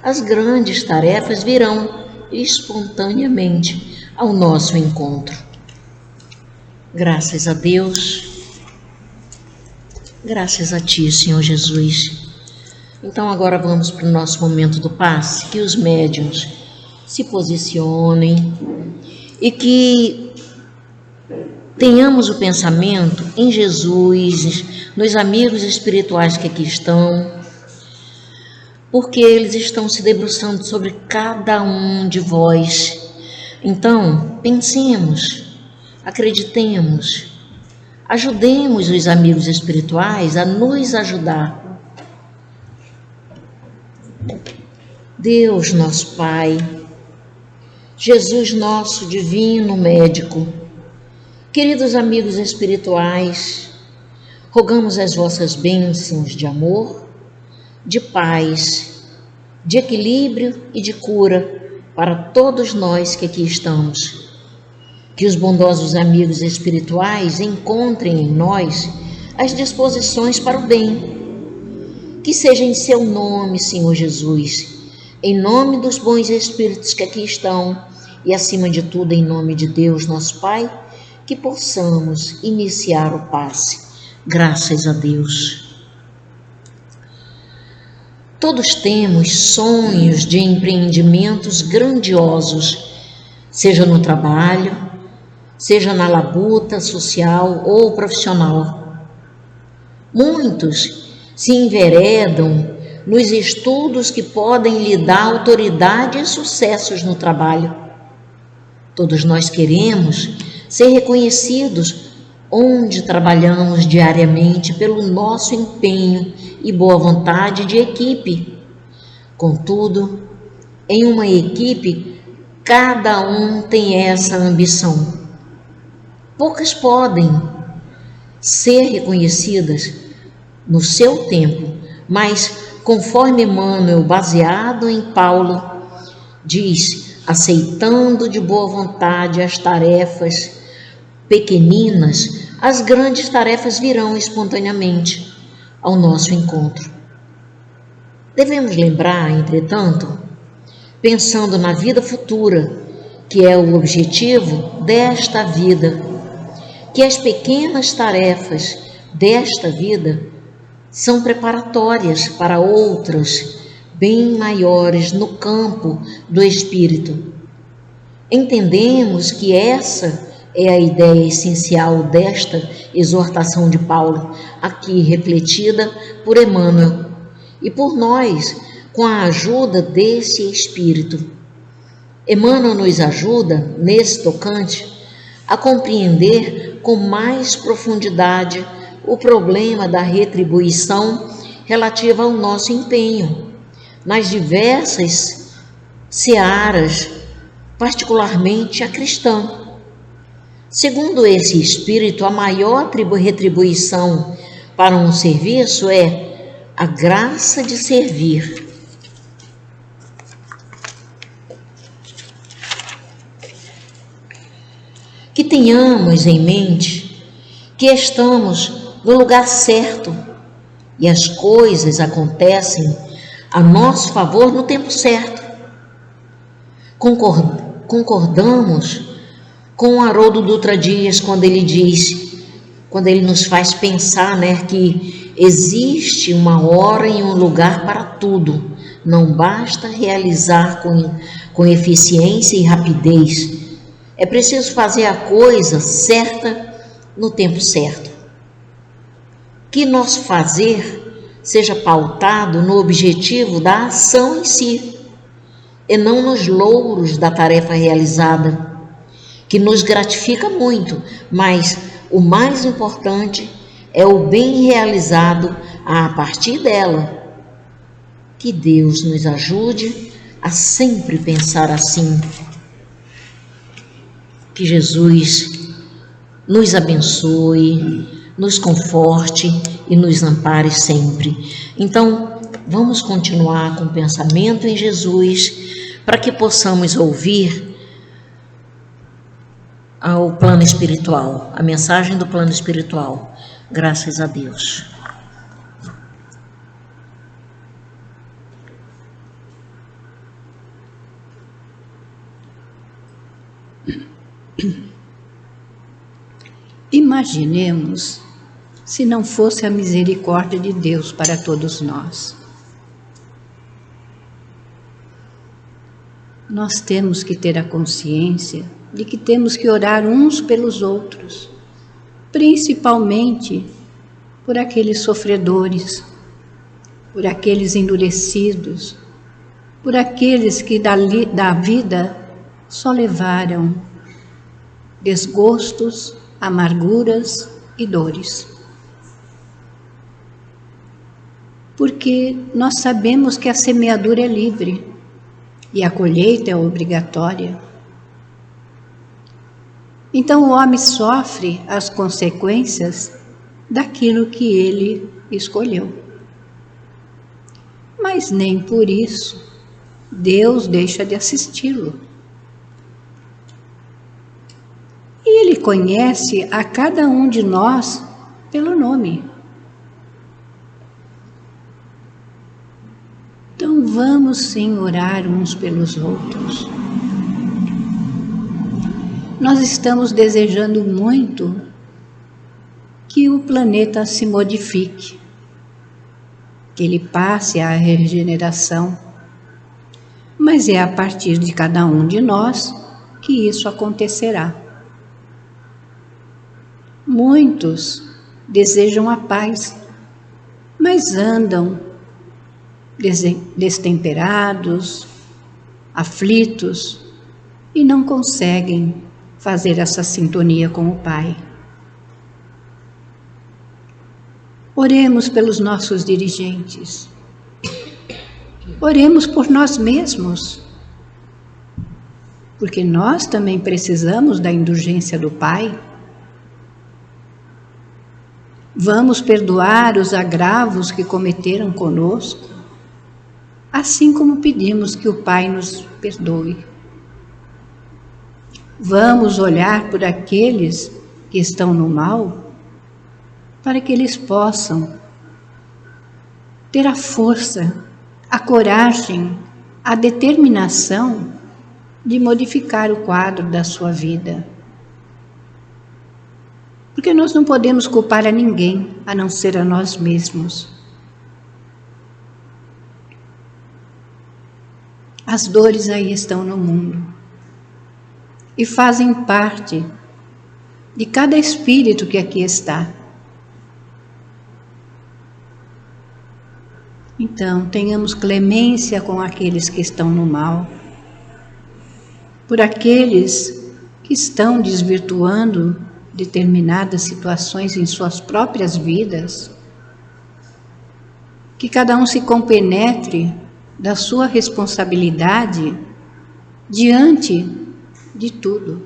as grandes tarefas virão espontaneamente ao nosso encontro. Graças a Deus, graças a Ti, Senhor Jesus. Então agora vamos para o nosso momento do passe, que os médiuns se posicionem e que tenhamos o pensamento em Jesus, nos amigos espirituais que aqui estão, porque eles estão se debruçando sobre cada um de vós. Então, pensemos, acreditemos, ajudemos os amigos espirituais a nos ajudar. Deus, nosso Pai, Jesus, nosso divino médico, queridos amigos espirituais, rogamos as vossas bênçãos de amor, de paz, de equilíbrio e de cura para todos nós que aqui estamos. Que os bondosos amigos espirituais encontrem em nós as disposições para o bem. Que seja em seu nome, Senhor Jesus, em nome dos bons espíritos que aqui estão e, acima de tudo, em nome de Deus, nosso Pai, que possamos iniciar o passe. Graças a Deus. Todos temos sonhos de empreendimentos grandiosos, seja no trabalho, seja na labuta social ou profissional. Muitos se enveredam nos estudos que podem lhe dar autoridade e sucessos no trabalho. Todos nós queremos ser reconhecidos onde trabalhamos diariamente pelo nosso empenho e boa vontade de equipe. Contudo, em uma equipe, cada um tem essa ambição. Poucas podem ser reconhecidas no seu tempo, mas conforme Emmanuel, baseado em Paulo, diz, aceitando de boa vontade as tarefas pequeninas, as grandes tarefas virão espontaneamente ao nosso encontro. Devemos lembrar, entretanto, pensando na vida futura, que é o objetivo desta vida, que as pequenas tarefas desta vida são preparatórias para outras bem maiores no campo do espírito. Entendemos que essa é a ideia essencial desta exortação de Paulo, aqui refletida por Emmanuel e por nós, com a ajuda desse espírito. Emmanuel nos ajuda, nesse tocante, a compreender com mais profundidade o problema da retribuição relativa ao nosso empenho, nas diversas searas, particularmente a cristã. Segundo esse espírito, a maior retribuição para um serviço é a graça de servir. Que tenhamos em mente que estamos no lugar certo e as coisas acontecem a nosso favor no tempo certo. Concordamos com o Haroldo Dutra Dias quando ele diz, quando ele nos faz pensar, que existe uma hora e um lugar para tudo, não basta realizar com eficiência e rapidez, é preciso fazer a coisa certa no tempo certo. Que nosso fazer seja pautado no objetivo da ação em si, e não nos louros da tarefa realizada, que nos gratifica muito, mas o mais importante é o bem realizado a partir dela. Que Deus nos ajude a sempre pensar assim. Que Jesus nos abençoe, nos conforte e nos ampare sempre. Então, vamos continuar com o pensamento em Jesus, para que possamos ouvir ao plano espiritual, a mensagem do plano espiritual. Graças a Deus. Imaginemos se não fosse a misericórdia de Deus para todos nós. Nós temos que ter a consciência de que temos que orar uns pelos outros, principalmente por aqueles sofredores, por aqueles endurecidos, por aqueles que da vida só levaram desgostos, amarguras e dores. Porque nós sabemos que a semeadura é livre e a colheita é obrigatória. Então o homem sofre as consequências daquilo que ele escolheu. Mas nem por isso Deus deixa de assisti-lo. E Ele conhece a cada um de nós pelo nome. Então vamos sim orar uns pelos outros. Nós estamos desejando muito que o planeta se modifique, que ele passe à regeneração, mas é a partir de cada um de nós que isso acontecerá. Muitos desejam a paz, mas andam destemperados, aflitos e não conseguem fazer essa sintonia com o Pai. Oremos pelos nossos dirigentes. Oremos por nós mesmos, porque nós também precisamos da indulgência do Pai. Vamos perdoar os agravos que cometeram conosco, assim como pedimos que o Pai nos perdoe. Vamos olhar por aqueles que estão no mal, para que eles possam ter a força, a coragem, a determinação de modificar o quadro da sua vida. Porque nós não podemos culpar a ninguém, a não ser a nós mesmos. As dores aí estão no mundo e fazem parte de cada espírito que aqui está. Então, tenhamos clemência com aqueles que estão no mal, por aqueles que estão desvirtuando determinadas situações em suas próprias vidas, que cada um se compenetre da sua responsabilidade diante de tudo.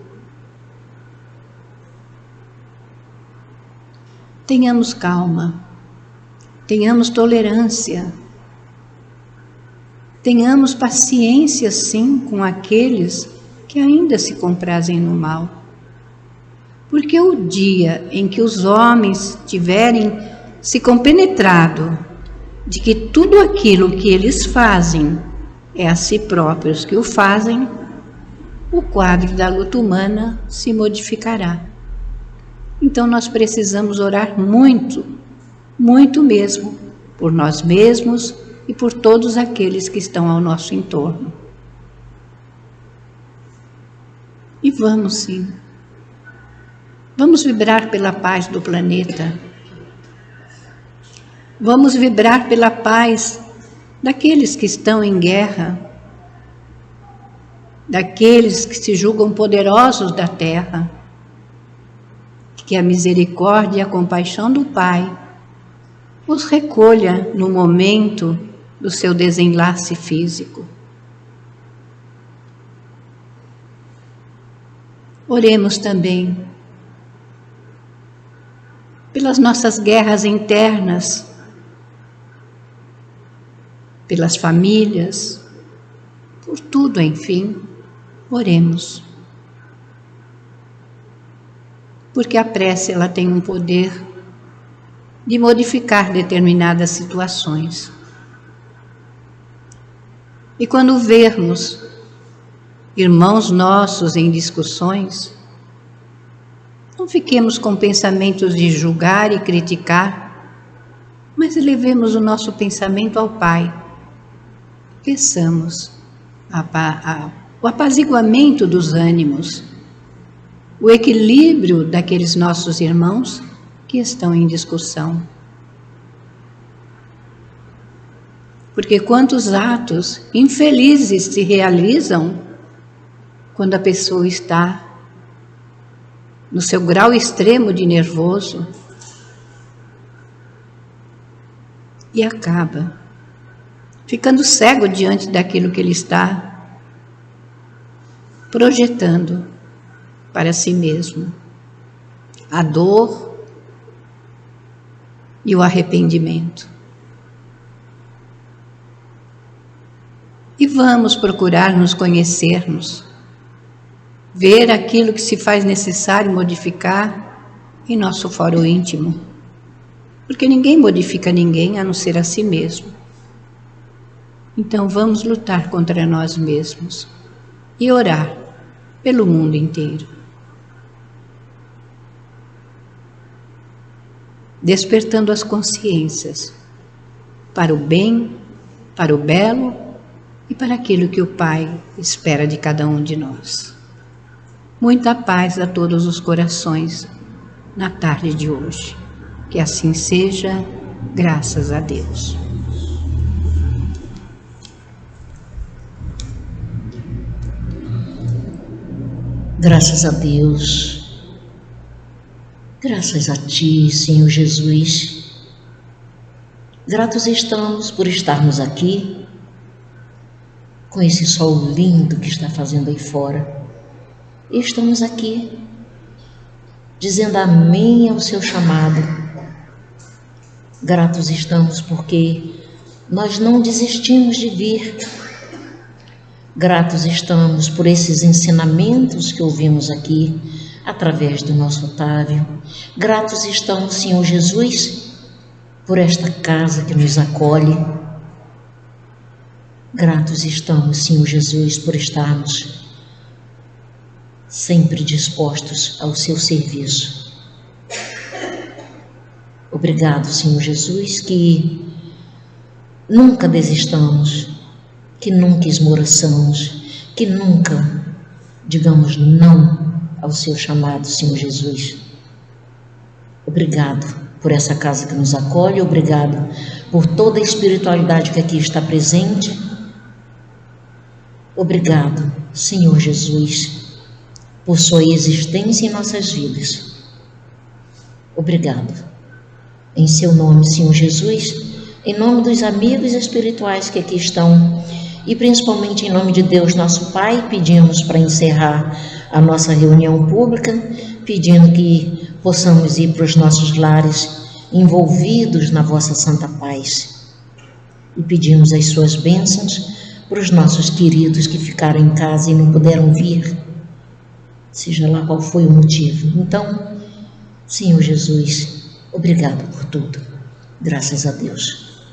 Tenhamos calma, tenhamos tolerância, tenhamos paciência, sim, com aqueles que ainda se comprazem no mal. Porque o dia em que os homens tiverem se compenetrado de que tudo aquilo que eles fazem é a si próprios que o fazem, o quadro da luta humana se modificará. Então nós precisamos orar muito, muito mesmo, por nós mesmos e por todos aqueles que estão ao nosso entorno. E vamos sim. Vamos vibrar pela paz do planeta. Vamos vibrar pela paz daqueles que estão em guerra, daqueles que se julgam poderosos da terra. Que a misericórdia e a compaixão do Pai os recolha no momento do seu desenlace físico. Oremos também pelas nossas guerras internas, pelas famílias, por tudo, enfim, oremos. Porque a prece ela tem um poder de modificar determinadas situações. E quando vermos irmãos nossos em discussões, não fiquemos com pensamentos de julgar e criticar, mas elevemos o nosso pensamento ao Pai. Peçamos o apaziguamento dos ânimos, o equilíbrio daqueles nossos irmãos que estão em discussão. Porque quantos atos infelizes se realizam quando a pessoa está no seu grau extremo de nervoso e acaba ficando cego diante daquilo que ele está projetando para si mesmo, a dor e o arrependimento. E vamos procurar nos conhecermos, ver aquilo que se faz necessário modificar em nosso fórum íntimo, porque ninguém modifica ninguém a não ser a si mesmo. Então vamos lutar contra nós mesmos e orar pelo mundo inteiro. Despertando as consciências para o bem, para o belo e para aquilo que o Pai espera de cada um de nós. Muita paz a todos os corações na tarde de hoje. Que assim seja, graças a Deus. Graças a Deus, graças a Ti, Senhor Jesus. Gratos estamos por estarmos aqui, com esse sol lindo que está fazendo aí fora. E estamos aqui, dizendo amém ao Seu chamado. Gratos estamos porque nós não desistimos de vir. Gratos estamos por esses ensinamentos que ouvimos aqui, através do nosso Otávio. Gratos estamos, Senhor Jesus, por esta casa que nos acolhe. Gratos estamos, Senhor Jesus, por estarmos sempre dispostos ao seu serviço. Obrigado, Senhor Jesus, que nunca desistamos, que nunca esmoreçamos, que nunca digamos não ao seu chamado, Senhor Jesus. Obrigado por essa casa que nos acolhe, obrigado por toda a espiritualidade que aqui está presente. Obrigado, Senhor Jesus, por sua existência em nossas vidas. Obrigado. Em seu nome, Senhor Jesus, em nome dos amigos espirituais que aqui estão, e principalmente em nome de Deus, nosso Pai, pedimos para encerrar a nossa reunião pública, pedindo que possamos ir para os nossos lares envolvidos na vossa santa paz. E pedimos as suas bênçãos para os nossos queridos que ficaram em casa e não puderam vir, seja lá qual foi o motivo. Então, Senhor Jesus, obrigado por tudo. Graças a Deus.